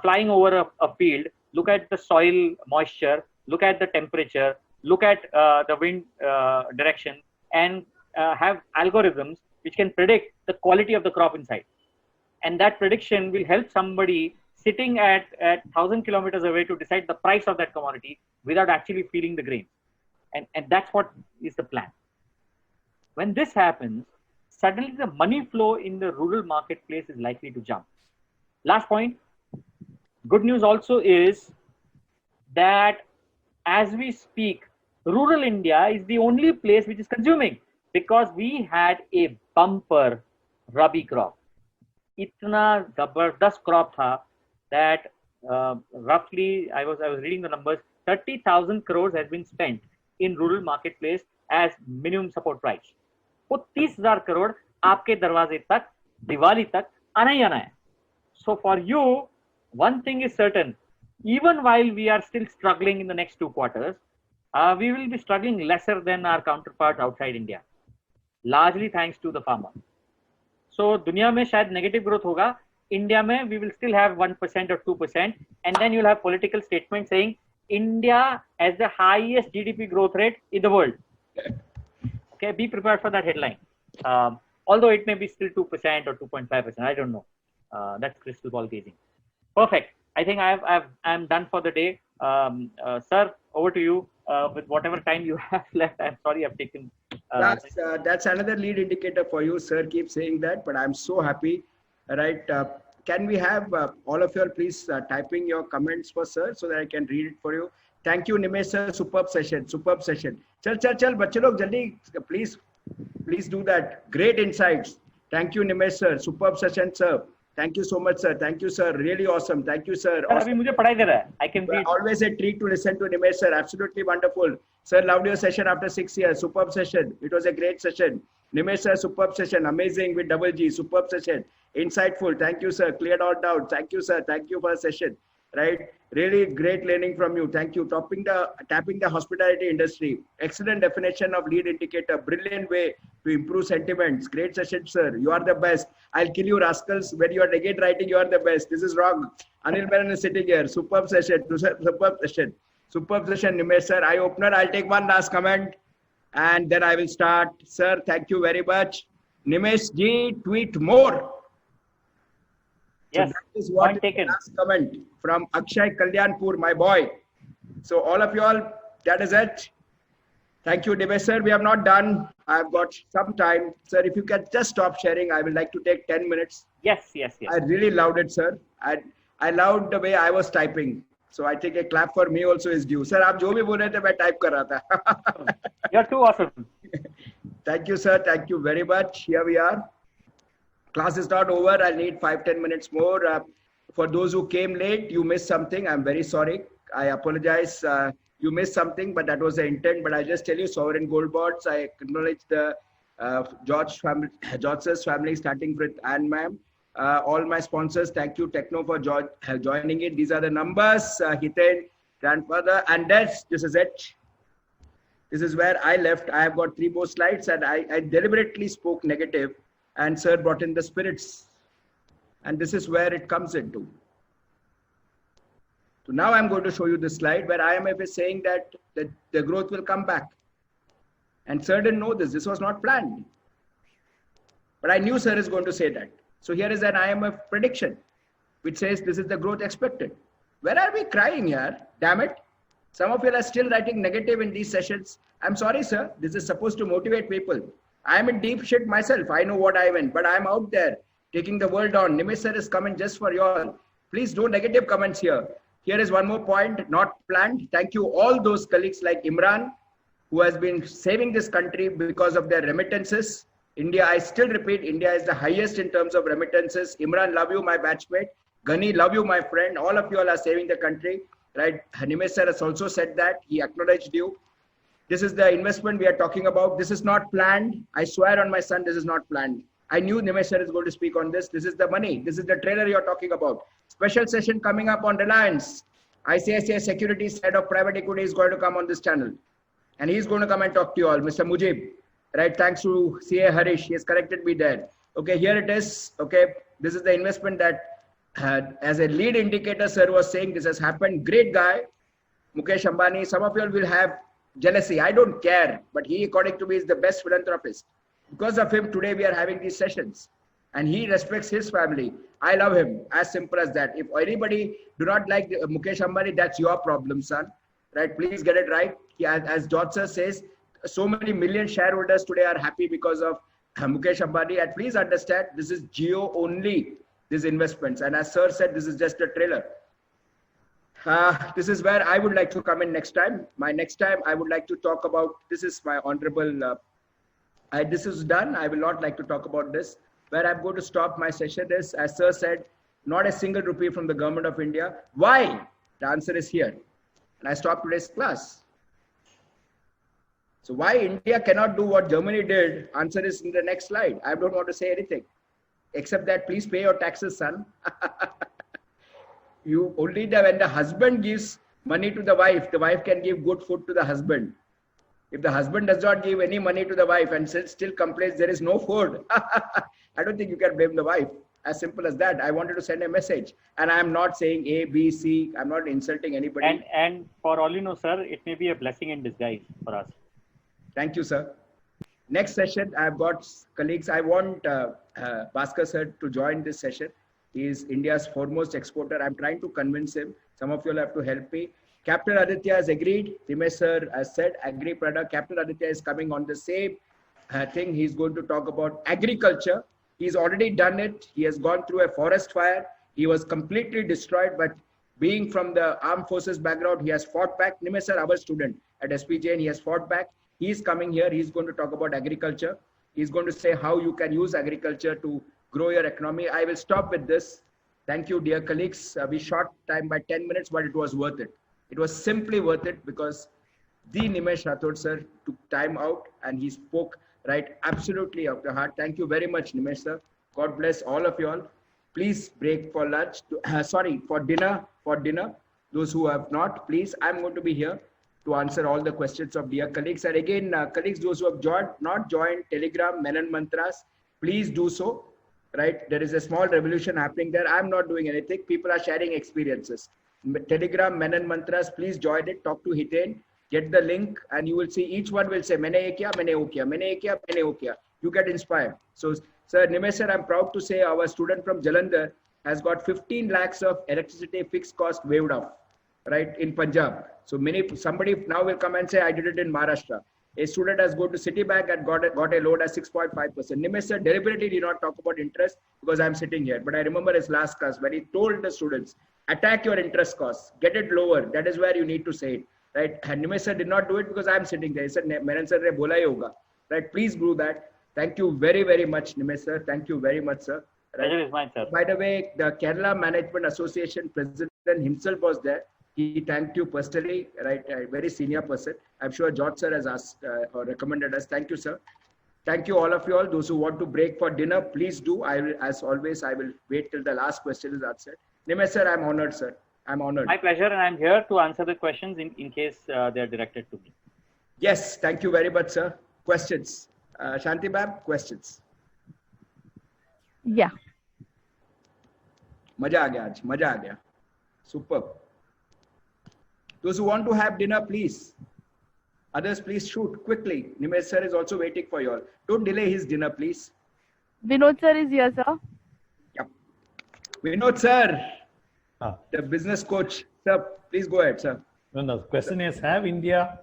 flying over a field, look at the soil moisture, look at the temperature, look at the wind direction, and have algorithms which can predict the quality of the crop inside. And that prediction will help somebody sitting at 1,000 kilometers away to decide the price of that commodity without actually feeling the grain. And that's what is the plan. When this happens, suddenly the money flow in the rural marketplace is likely to jump. Last point. Good news also is that as we speak, rural India is the only place which is consuming because we had a bumper Rabi crop. Itna zabardast crop tha that roughly, I was reading the numbers, 30,000 crores has been spent in rural marketplace as minimum support price. वो 30,000 करोड़ आपके दरवाजे तक दिवाली तक आना ही आना है. So for you, one thing is certain, even while we are still struggling in the next 2 quarters, we will be struggling lesser than our counterparts outside India, largely thanks to the farmer. So दुनिया में शायद negative growth होगा, India में we will still have 1% or 2%, and then you'll have political statements saying India has the highest GDP growth rate in the world. Okay, be prepared for that headline. Although it may be still 2% or 2.5%, I don't know. That's crystal ball gazing. Perfect. I think I'm done for the day. Sir, over to you with whatever time you have left. I'm sorry I've taken. That's another lead indicator for you. Sir keeps saying that, but I'm so happy. Right? Can we have all of you all please typing your comments for sir so that I can read it for you. Thank you, Nimesh sir. Superb session. Superb session. Chal, बच्चे लोग जल्दी please do that. Great insights. Thank you, Nimesh sir. Superb session, sir. Thank you so much, sir. Thank you, sir. Really awesome. Thank you, sir. अभी मुझे पढ़ाई दे रहा है. I can read. Always a treat to listen to Nimesh, sir. Absolutely wonderful. Sir, loved your session after 6 years. Superb session. It was a great session. Nimesh, sir, superb session. Amazing with double G. Superb session. Insightful. Thank you, sir. Cleared all doubts. Thank you, sir. Thank you for the session. Right? Really great learning from you. Thank you. Tapping the hospitality industry. Excellent definition of lead indicator. Brilliant way to improve sentiments. Great session, sir. You are the best. I'll kill you rascals when you are again writing. You are the best. This is wrong. Anil Menon is sitting here. Superb session. Superb session. Superb session, Nimesh sir. Eye opener. I'll take one last comment. And then I will start. Sir, thank you very much. Nimesh ji, tweet more. Yes, so that is what point taken. last comment from Akshay Kalyanpur, my boy. So all of you all, that is it. Thank you, Nimesh sir. We have not done. I've got some time. Sir, if you can just stop sharing, I would like to take 10 minutes. Yes, yes, yes. I really loved it, sir. I loved the way I was typing. So I think a clap for me also is due. Sir, आप जो भी बोल रहे थे मैं type कर रहा था. You're too awesome. Thank you, sir. Thank you very much. Here we are. Class is not over. I need 5-10 minutes more. For those who came late, you missed something. I'm very sorry. I apologize. You missed something, but that was the intent. But I just tell you, sovereign gold bonds. I acknowledge the George's family, starting with Anne ma'am. All my sponsors, thank you, Techno, for joining in. These are the numbers. Hiten, grandfather, and this is it. This is where I left. I have got 3 more slides, and I deliberately spoke negative, and sir brought in the spirits. And this is where it comes into. So now I'm going to show you this slide where IMF is saying that the growth will come back. And sir didn't know this. This was not planned. But I knew sir is going to say that. So here is an IMF prediction, which says this is the growth expected. Where are we crying here? Damn it. Some of you are still writing negative in these sessions. I'm sorry, sir. This is supposed to motivate people. I'm in deep shit myself. I know what I went, but I'm out there taking the world on. Nimesh sir is coming just for you all. Please no negative comments here. Here is one more point, not planned. Thank you all those colleagues like Imran, who has been saving this country because of their remittances. India, I still repeat, India is the highest in terms of remittances. Imran, love you, my batchmate. Ghani, love you, my friend. All of you all are saving the country, right? Nimesh sir has also said that. He acknowledged you. This is the investment we are talking about. This is not planned. I swear on my son, this is not planned. I knew Nimesh sir is going to speak on this. This is the money. This is the trailer you're talking about. Special session coming up on Reliance. ICICI Securities head of private equity is going to come on this channel. And he's going to come and talk to you all. Mr. Mujib. Right, thanks to CA Harish, he has corrected me there. Okay, here it is. Okay, this is the investment that as a lead indicator, sir was saying this has happened. Great guy, Mukesh Ambani. Some of you all will have jealousy. I don't care, but he, according to me, is the best philanthropist. Because of him, today we are having these sessions, and he respects his family. I love him. As simple as that. If anybody do not like Mukesh Ambani, that's your problem, son. Right? Please get it right. As George sir says, so many million shareholders today are happy because of Mukesh Ambani. And please understand, this is Jio only, these investments. And as sir said, this is just a trailer. This is where I would like to come in next time. My next time, I would like to talk about, this is my honorable, this is done. I will not like to talk about this. Where I'm going to stop my session is, as sir said, not a single rupee from the government of India. Why? The answer is here. And I stop today's class. So why India cannot do what Germany did? Answer is in the next slide. I don't want to say anything except that please pay your taxes, son. You only when the husband gives money to the wife can give good food to the husband. If the husband does not give any money to the wife and still complains there is no food, I don't think you can blame the wife. As simple as that. I wanted to send a message, and I am not saying A, B, C. I'm not insulting anybody. And for all you know, sir, it may be a blessing in disguise for us. Thank you, sir. Next session, I've got colleagues. I want Bhaskar sir to join this session. He is India's foremost exporter. I'm trying to convince him. Some of you will have to help me. Captain Aditya has agreed. Nimesh sir has said, agri product. Captain Aditya is coming on the same thing. He's going to talk about agriculture. He's already done it. He has gone through a forest fire. He was completely destroyed, but being from the armed forces background, he has fought back. Nimesh sir, our student at SPJN, he has fought back. He's coming here. He's going to talk about agriculture. He's going to say how you can use agriculture to grow your economy. I will stop with this. Thank you, dear colleagues. We short time by 10 minutes, but it was worth it. It was simply worth it because the Nimesh Rathod sir took time out and he spoke right absolutely of the heart. Thank you very much, Nimesh sir. God bless all of you all. Please break for lunch. For dinner. Those who have not, please, I'm going to be here to answer all the questions of dear colleagues. And again, colleagues, those who have not joined Telegram, Menon Mantras, please do so, right? There is a small revolution happening there. I'm not doing anything. People are sharing experiences. Telegram, Menon Mantras, please join it. Talk to Hiten. Get the link and you will see each one will say, "Maine ye kiya, maine wo kiya, maine ye kiya, maine wo kiya." You get inspired. So, sir, Nimesh sir, I'm proud to say our student from Jalandhar has got 15 lakhs of electricity fixed cost waived off, right, in Punjab. So somebody now will come and say, I did it in Maharashtra. A student has gone to Citibank and got a loan at 6.5%. Nimesh sir deliberately did not talk about interest because I'm sitting here. But I remember his last class when he told the students, attack your interest costs, get it lower. That is where you need to say it, right? And Nimesh sir did not do it because I'm sitting there. He said, Menon sir ne bola hi hoga, right? Please do that. Thank you very, very much, Nimesh sir. Thank you very much, sir. Right? Pleasure is mine, sir. By the way, the Kerala Management Association president himself was there. He thanked you personally, right? A very senior person. I'm sure George sir has asked or recommended us. Thank you, sir. Thank you, all of you all. Those who want to break for dinner, please do. I will, as always, I will wait till the last question is answered. Nimesh sir, I'm honored, sir. I'm honored. My pleasure, and I'm here to answer the questions in case they are directed to me. Yes, thank you very much, sir. Questions? Shanti ma'am, questions? Yeah. Maja aa gaya aaj, maja aa gaya. Superb. Those who want to have dinner, please. Others, please shoot quickly. Nimesh sir is also waiting for you all. Don't delay his dinner, please. Vinod sir is here, sir. Yep. Vinod sir, the business coach. Sir, please go ahead, sir. No, the question is, have India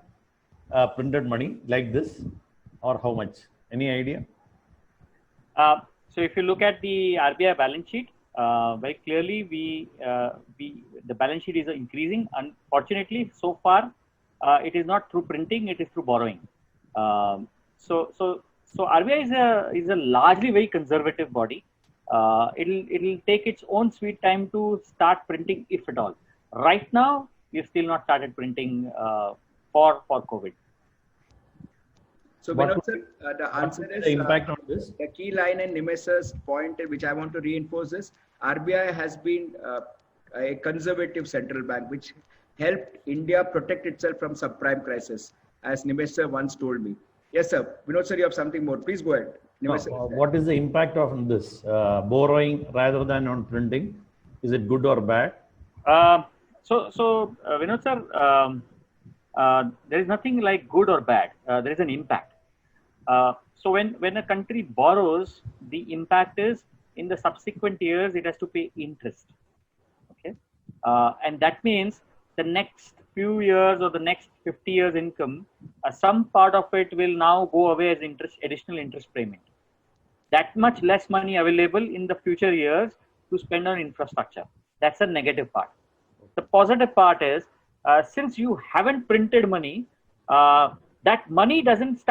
printed money like this or how much? Any idea? So if you look at the RBI balance sheet, very clearly the balance sheet is increasing. Unfortunately, so far it is not through printing; it is through borrowing. So RBI is a largely very conservative body. It'll take its own sweet time to start printing, if at all. Right now, we've still not started printing for COVID. So, Vinod sir, the answer is the impact on this. The key line in Nimesh sir's point, which I want to reinforce, is RBI has been a conservative central bank, which helped India protect itself from subprime crisis, as Nimesh sir once told me. Yes, sir. Vinod sir, you have something more. Please go ahead. Nimesh sir. What is the impact of this borrowing rather than on printing? Is it good or bad? So Vinod sir, there is nothing like good or bad. There is an impact. So when a country borrows, the impact is in the subsequent years it has to pay interest. Okay, and that means the next few years or the next 50 years income, some part of it will now go away as additional interest payment. That much less money available in the future years to spend on infrastructure. That's a negative part. The positive part is, since you haven't printed money, that money doesn't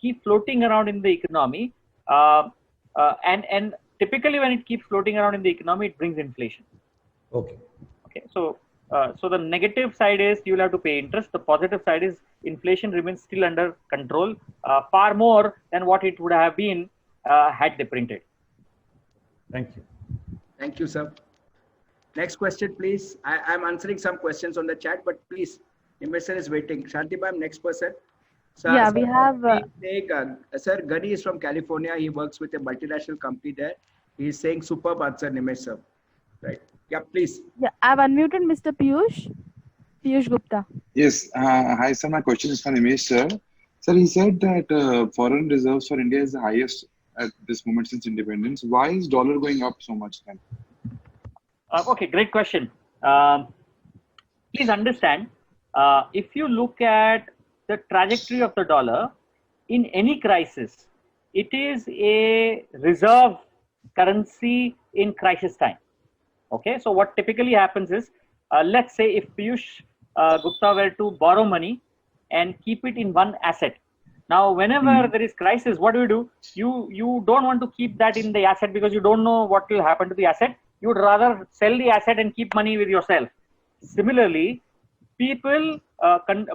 keep floating around in the economy, and typically when it keeps floating around in the economy, it brings inflation. Okay. So the negative side is you will have to pay interest. The positive side is inflation remains still under control, far more than what it would have been had they printed. Thank you. Thank you, sir. Next question, please. I'm answering some questions on the chat, but please, Nimesh sir is waiting. Shanti ma'am, next person. Sir, Yeah, sir, we have. Sir, Gani is from California. He works with a multinational company there. He is saying superb answer, Nimesh sir. Right. Yeah, please. Yeah, I've unmuted Mr. Piyush Gupta. Yes. Hi, sir. My question is for Nimesh, sir. Sir, he said that foreign reserves for India is the highest at this moment since independence. Why is dollar going up so much then? Okay, great question. Please understand, if you look at the trajectory of the dollar, in any crisis, it is a reserve currency in crisis time. Okay, so what typically happens is, let's say if Piyush Gupta were to borrow money and keep it in one asset. Now, whenever there is crisis, what do? You don't want to keep that in the asset because you don't know what will happen to the asset. You would rather sell the asset and keep money with yourself. Similarly, people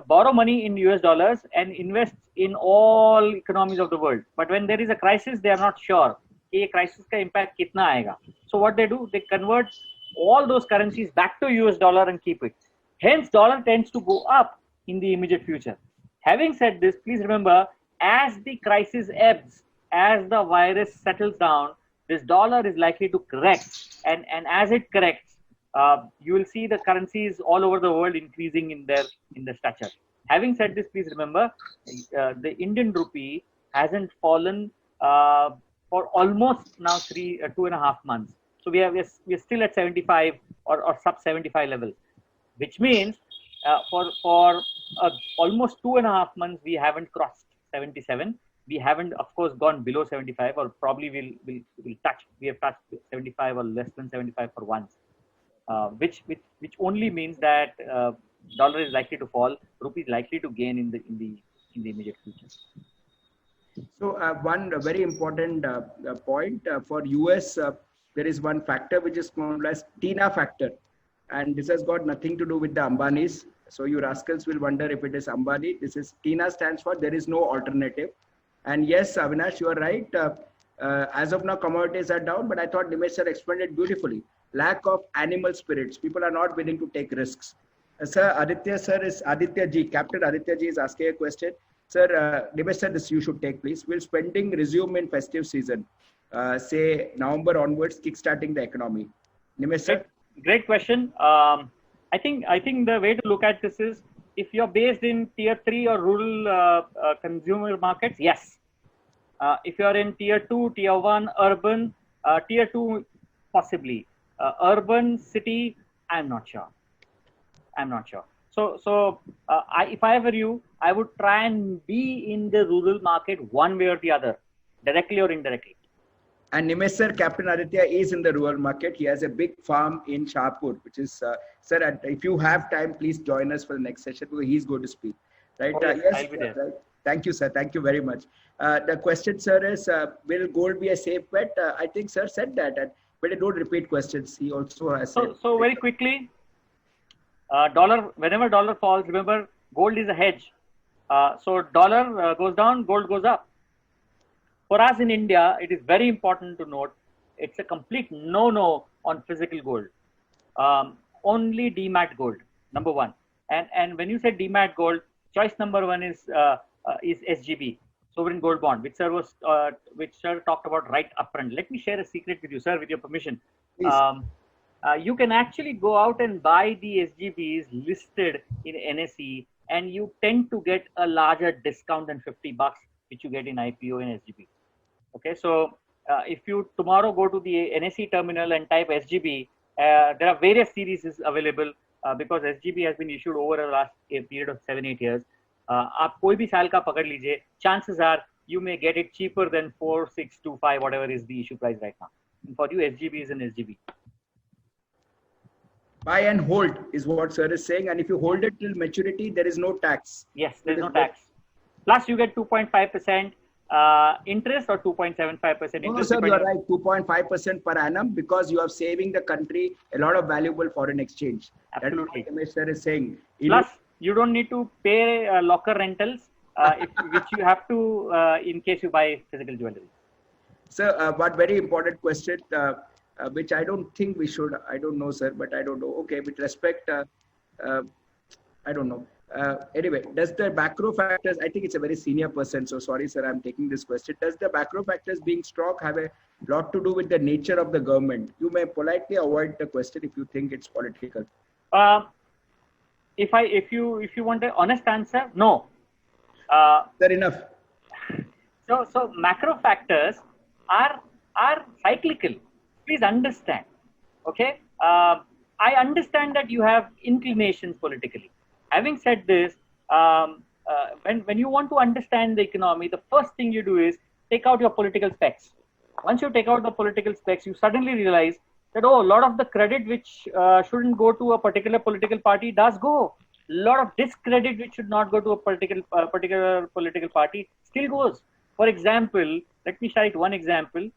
borrow money in US dollars and invest in all economies of the world. But when there is a crisis, they are not sure. A crisis ka impact kitna aega. So what they do, they convert all those currencies back to US dollar and keep it. Hence, dollar tends to go up in the immediate future. Having said this, please remember, as the crisis ebbs, as the virus settles down, this dollar is likely to correct. And as it corrects, you will see the currencies all over the world increasing in their stature. Having said this, please remember the Indian rupee hasn't fallen for almost now 2.5 months. So we are still at 75 or sub 75 levels, which means for almost 2.5 months we haven't crossed 77. We haven't, of course, gone below 75, or probably we'll touch. We have touched 75 or less than 75 for once, which only means that dollar is likely to fall, rupee is likely to gain in the immediate future. So one very important point for US, there is one factor which is known as TINA factor, and this has got nothing to do with the Ambanis. So you rascals will wonder if it is Ambani. This is TINA stands for there is no alternative. And yes, Avinash, you are right. As of now, commodities are down, but I thought Nimesh sir explained it beautifully. Lack of animal spirits. People are not willing to take risks. Sir, Aditya Ji, Captain Aditya Ji is asking a question. Sir, Nimesh sir, this you should take, please. Will spending resume in festive season? Say November onwards, kickstarting the economy. Nimesh sir? Great question. I think the way to look at this is, if you're based in tier 3 or rural consumer markets, yes. If you're in tier 2, tier 1, urban, tier 2, possibly. Urban, city, I'm not sure. So if I were you, I would try and be in the rural market one way or the other, directly or indirectly. And Nimesh sir, Captain Aditya is in the rural market. He has a big farm in Shahpur, which is, sir, if you have time, please join us for the next session because he's going to speak. Right? Yes, I'll be there. Right. Thank you, sir. Thank you very much. The question, sir, is will gold be a safe bet? I think sir said that, but I don't repeat questions. He also has said. So very quickly, whenever dollar falls, remember, gold is a hedge. So dollar goes down, gold goes up. For us in India, it is very important to note, it's a complete no-no on physical gold. Only demat gold, number one. And when you say demat gold, choice number one is SGB, sovereign gold bond, which sir talked about right upfront. Let me share a secret with you, sir, with your permission. You can actually go out and buy the SGBs listed in NSE, and you tend to get a larger discount than $50, which you get in IPO and SGB. Okay, so if you tomorrow go to the NSE terminal and type SGB, there are various series available because SGB has been issued over the last period of 7-8 years. आप कोई भी साल का पकड़ लीजिए, chances are you may get it cheaper than 4625, whatever is the issue price right now. And for you, SGB is an SGB. Buy and hold is what sir is saying, and if you hold it till maturity, there is no tax. Yes, there is no tax. Plus, you get 2.5% interest or 2.75% interest. No, sir, you are right. 2.5% per annum because you are saving the country a lot of valuable foreign exchange. Absolutely. That is what sir is saying. Plus, you don't need to pay locker rentals, which you have to in case you buy physical jewelry. Sir, one very important question, which I don't think we should. I don't know, sir, but I don't know. Okay, with respect, I don't know. Anyway, does the macro factors, I think it's a very senior person, so sorry, sir, I'm taking this question. Does the macro factors being strong have a lot to do with the nature of the government? You may politely avoid the question if you think it's political. If you want an honest answer, no. Fair enough. So macro factors are cyclical. Please understand. Okay. I understand that you have inclinations politically. Having said this, when you want to understand the economy, the first thing you do is take out your political specs. Once you take out the political specs, you suddenly realize that, oh, a lot of the credit which shouldn't go to a particular political party does go. A lot of discredit which should not go to a particular political party still goes. For example, let me cite one example.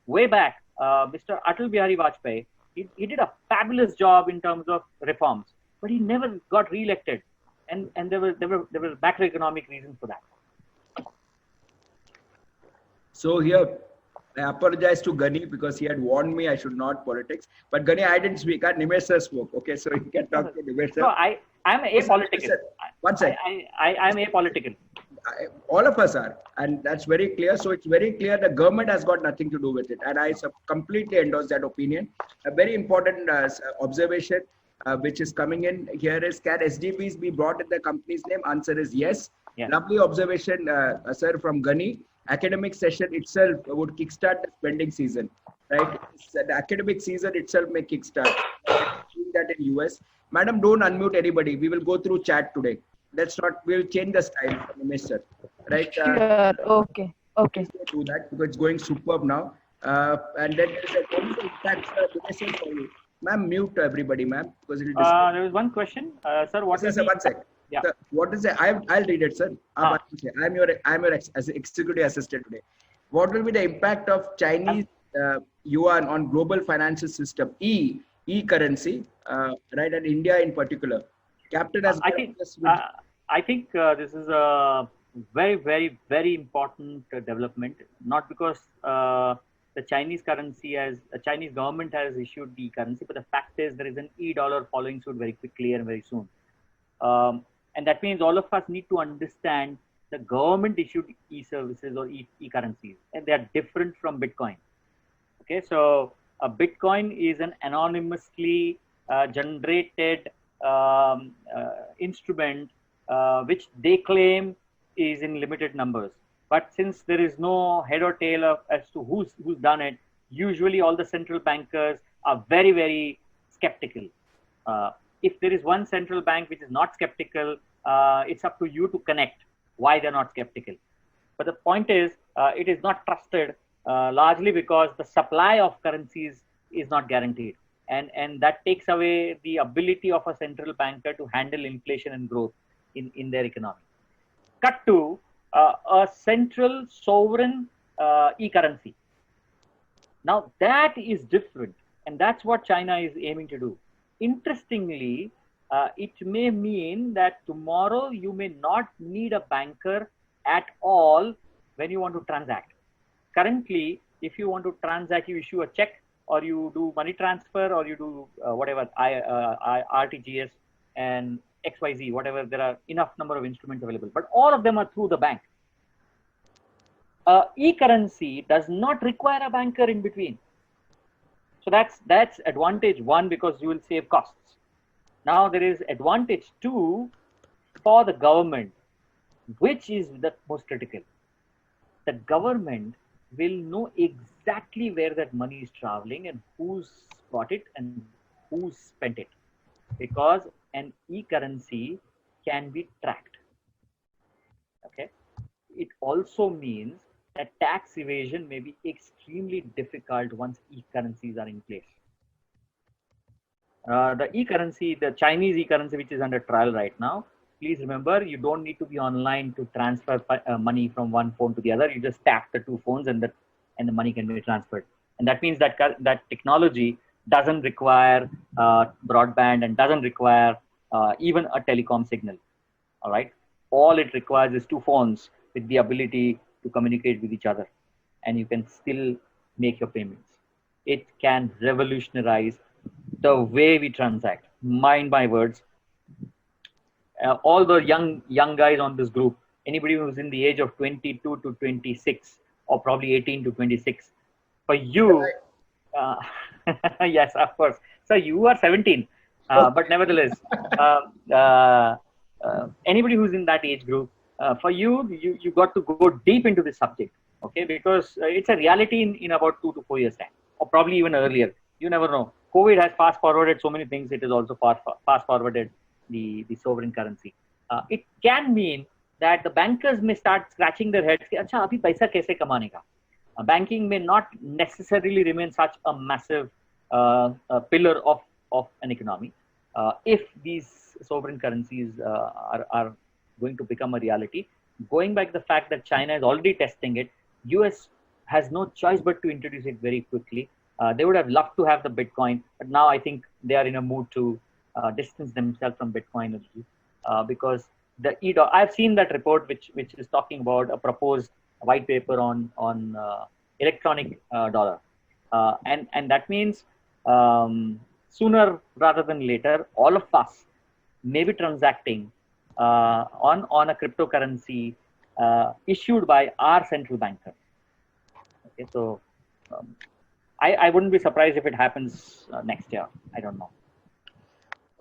Way back, Mr. Atal Bihari Vajpayee, he did a fabulous job in terms of reforms, but he never got re-elected, and there were macroeconomic reasons for that. So here, I apologize to Gani because he had warned me I should not politics. But Gani, I didn't speak. Nimesh sir spoke. Okay, so you can talk to Nimesh sir. No, I'm apolitical. One second. I'm apolitical. All of us are, and that's very clear. So it's very clear the government has got nothing to do with it, and I completely endorse that opinion. A very important observation. which is coming in here is, can SDBs be brought in the company's name? Answer is yes. Yeah. Lovely observation, sir, from Gani. Academic session itself would kickstart the spending season, right? The academic season itself may kickstart. Doing that in US. Madam, don't unmute anybody. We will go through chat today. Let's not. We'll change the style, Mr. Right? Sure. Okay. Okay. Please don't do that because it's going superb now. And then there's a what is the impact, for you? Ma'am, mute everybody, ma'am, because it will disturb. There was one question, sir. What Sir, is sir, the, one sec. Yeah. Sir, what is the? I'll read it, sir. I'm your executive assistant today. What will be the impact of Chinese yuan on global financial system, e currency, right, and India in particular? Captain has. I think this is a very, very, very important development. Not because the Chinese currency Chinese government has issued the currency, but the fact is there is an e-dollar following suit very quickly and very soon. And that means all of us need to understand the government issued e-services or e-currencies, and they are different from Bitcoin. Okay, so a Bitcoin is an anonymously generated instrument which they claim is in limited numbers. But since there is no head or tail as to who's done it, usually all the central bankers are very, very skeptical. If there is one central bank which is not skeptical, it's up to you to connect why they're not skeptical. But the point is, it is not trusted largely because the supply of currencies is not guaranteed. And that takes away the ability of a central banker to handle inflation and growth in their economy. Cut to a central sovereign e-currency. Now that is different, and that's what China is aiming to do. Interestingly, it may mean that tomorrow you may not need a banker at all when you want to transact. Currently, if you want to transact, you issue a check, or you do money transfer, or you do whatever, RTGS and XYZ, whatever, there are enough number of instruments available, but all of them are through the bank. E-currency does not require a banker in between. So that's advantage one, because you will save costs. Now there is advantage two for the government, which is the most critical. The government will know exactly where that money is traveling and who's got it and who's spent it, because an e-currency can be tracked. Okay. It also means that tax evasion may be extremely difficult once e-currencies are in place. The e-currency, the Chinese e-currency, which is under trial right now, please remember, you don't need to be online to transfer money from one phone to the other. You just tap the two phones and the money can be transferred. And that means that technology doesn't require broadband and doesn't require even a telecom signal. All right. All it requires is two phones with the ability to communicate with each other, and you can still make your payments. It can revolutionize the way we transact. Mind my words. All the young guys on this group, anybody who's in the age of 22 to 26, or probably 18 to 26, for you, yes, of course. So you are 17, but nevertheless, anybody who's in that age group, for you got to go deep into this subject, okay? Because it's a reality in about 2 to 4 years time, or probably even earlier. You never know. COVID has fast forwarded so many things. It is also fast forwarded the sovereign currency. It can mean that the bankers may start scratching their heads. Acha, abhi paisa kaise kamane ka? Banking may not necessarily remain such a massive pillar of an economy if these sovereign currencies are going to become a reality. Going back to the fact that China is already testing it, US has no choice but to introduce it very quickly. They would have loved to have the Bitcoin, but now I think they are in a mood to distance themselves from Bitcoin because the e-dollar. I've seen that report which is talking about a proposed white paper on electronic dollar, and that means sooner rather than later, all of us may be transacting on a cryptocurrency issued by our central banker. Okay, so I wouldn't be surprised if it happens next year. I don't know.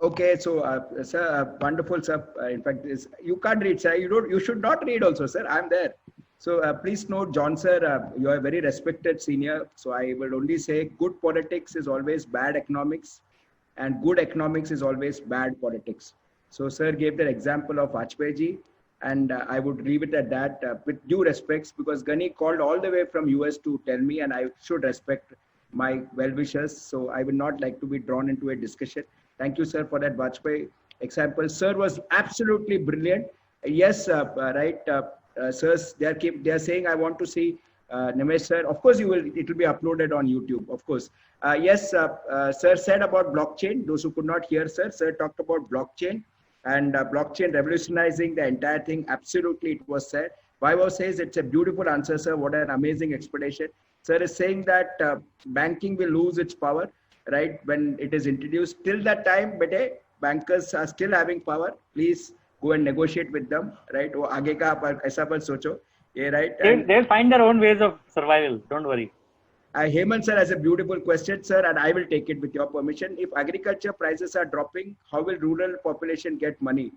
Okay, so sir, wonderful, sir. In fact, you can't read, sir. You should not read, also, sir. I'm there. So please note, John, sir, you are a very respected senior. So I will only say, good politics is always bad economics, and good economics is always bad politics. So sir gave the example of Vajpayee ji, and I would leave it at that, with due respects, because Gani called all the way from US to tell me, and I should respect my well-wishers. So I will not like to be drawn into a discussion. Thank you, sir, for that Vajpayee example. Sir was absolutely brilliant. Yes, right. Sirs, they are saying, I want to see Nimesh sir. Of course, it will be uploaded on YouTube. Of course. Yes, sir said about blockchain. Those who could not hear, sir talked about blockchain and blockchain revolutionizing the entire thing. Absolutely, it was said. Vaibhav says it's a beautiful answer, sir. What an amazing explanation. Sir is saying that banking will lose its power, right, when it is introduced. Till that time, bankers are still having power. Please go and negotiate with them, right? वो आगे का आप ऐसा पर सोचो, ये right? They'll find their own ways of survival. Don't worry. Hemant sir has a beautiful question, sir, and I will take it with your permission. If agriculture prices are dropping, how will rural population get money?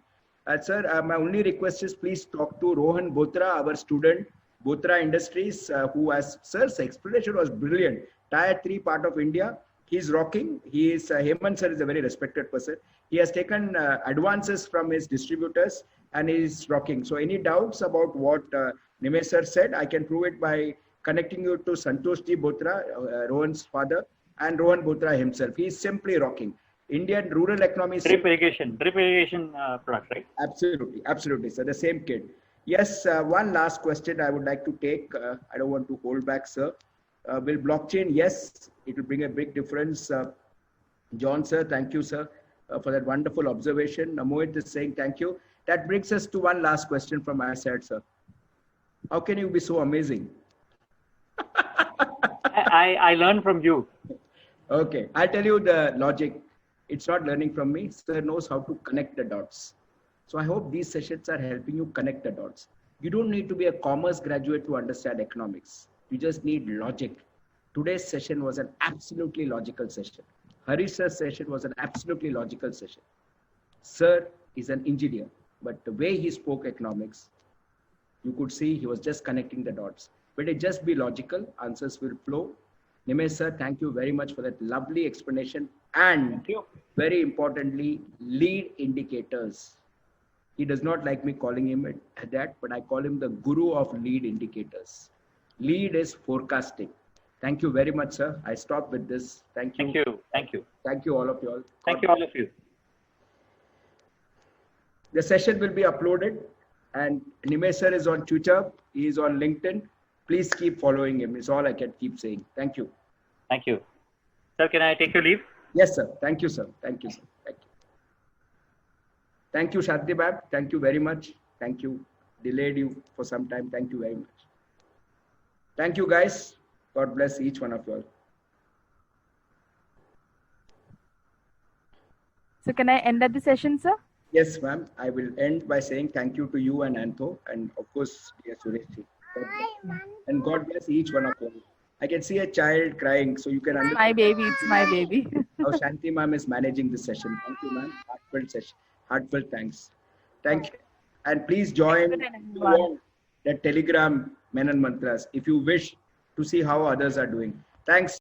Sir, my only request is please talk to Rohan Botra, our student, Botra Industries, who has, sir's explanation was brilliant. Tier 3 part of India, he's rocking. He is, Hemant sir is a very respected person. He has taken advances from his distributors and he is rocking. So any doubts about what Nimesh sir said, I can prove it by connecting you to Santosh Ji Botra, Rohan's father, and Rohan Botra himself. He is simply rocking. Indian rural economy. Drip irrigation product, right? Absolutely, absolutely, sir. The same kid. Yes, one last question I would like to take. I don't want to hold back, sir. Will blockchain? Yes, it will bring a big difference. John, sir, thank you, sir, for that wonderful observation. Mohit is saying thank you. That brings us to one last question from my side, sir. How can you be so amazing? I learned from you. Okay, I'll tell you the logic. It's not learning from me. Sir knows how to connect the dots. So I hope these sessions are helping you connect the dots. You don't need to be a commerce graduate to understand economics. You just need logic. Today's session was an absolutely logical session. Harish sir's session was an absolutely logical session. Sir is an engineer, but the way he spoke economics, you could see he was just connecting the dots. But it just be logical, answers will flow. Nimesh sir, thank you very much for that lovely explanation. And very importantly, lead indicators. He does not like me calling him that, but I call him the guru of lead indicators. Lead is forecasting. Thank you very much, sir. I stop with this. Thank you. Thank you. Thank you. Thank you, all of you all. Thank you, all of you. The session will be uploaded, and Nimesh sir is on Twitter. He is on LinkedIn. Please keep following him. Is all I can keep saying. Thank you. Thank you. Sir, can I take your leave? Yes, sir. Thank you, sir. Thank you, sir. Thank you. Thank you, Shanti Bab. Thank you very much. Thank you. Delayed you for some time. Thank you very much. Thank you, guys. God bless each one of you all. So can I end at the session, sir? Yes, ma'am. I will end by saying thank you to you and Antho, and of course, dear Suresh. And God bless each one of you. I can see a child crying, so you can understand My baby, it's my baby. how Shanti ma'am is managing this session. Thank you, ma'am. Heartfelt session. Heartfelt thanks. Thank you. And please join the Telegram Menon Mantras if you wish to see how others are doing. Thanks.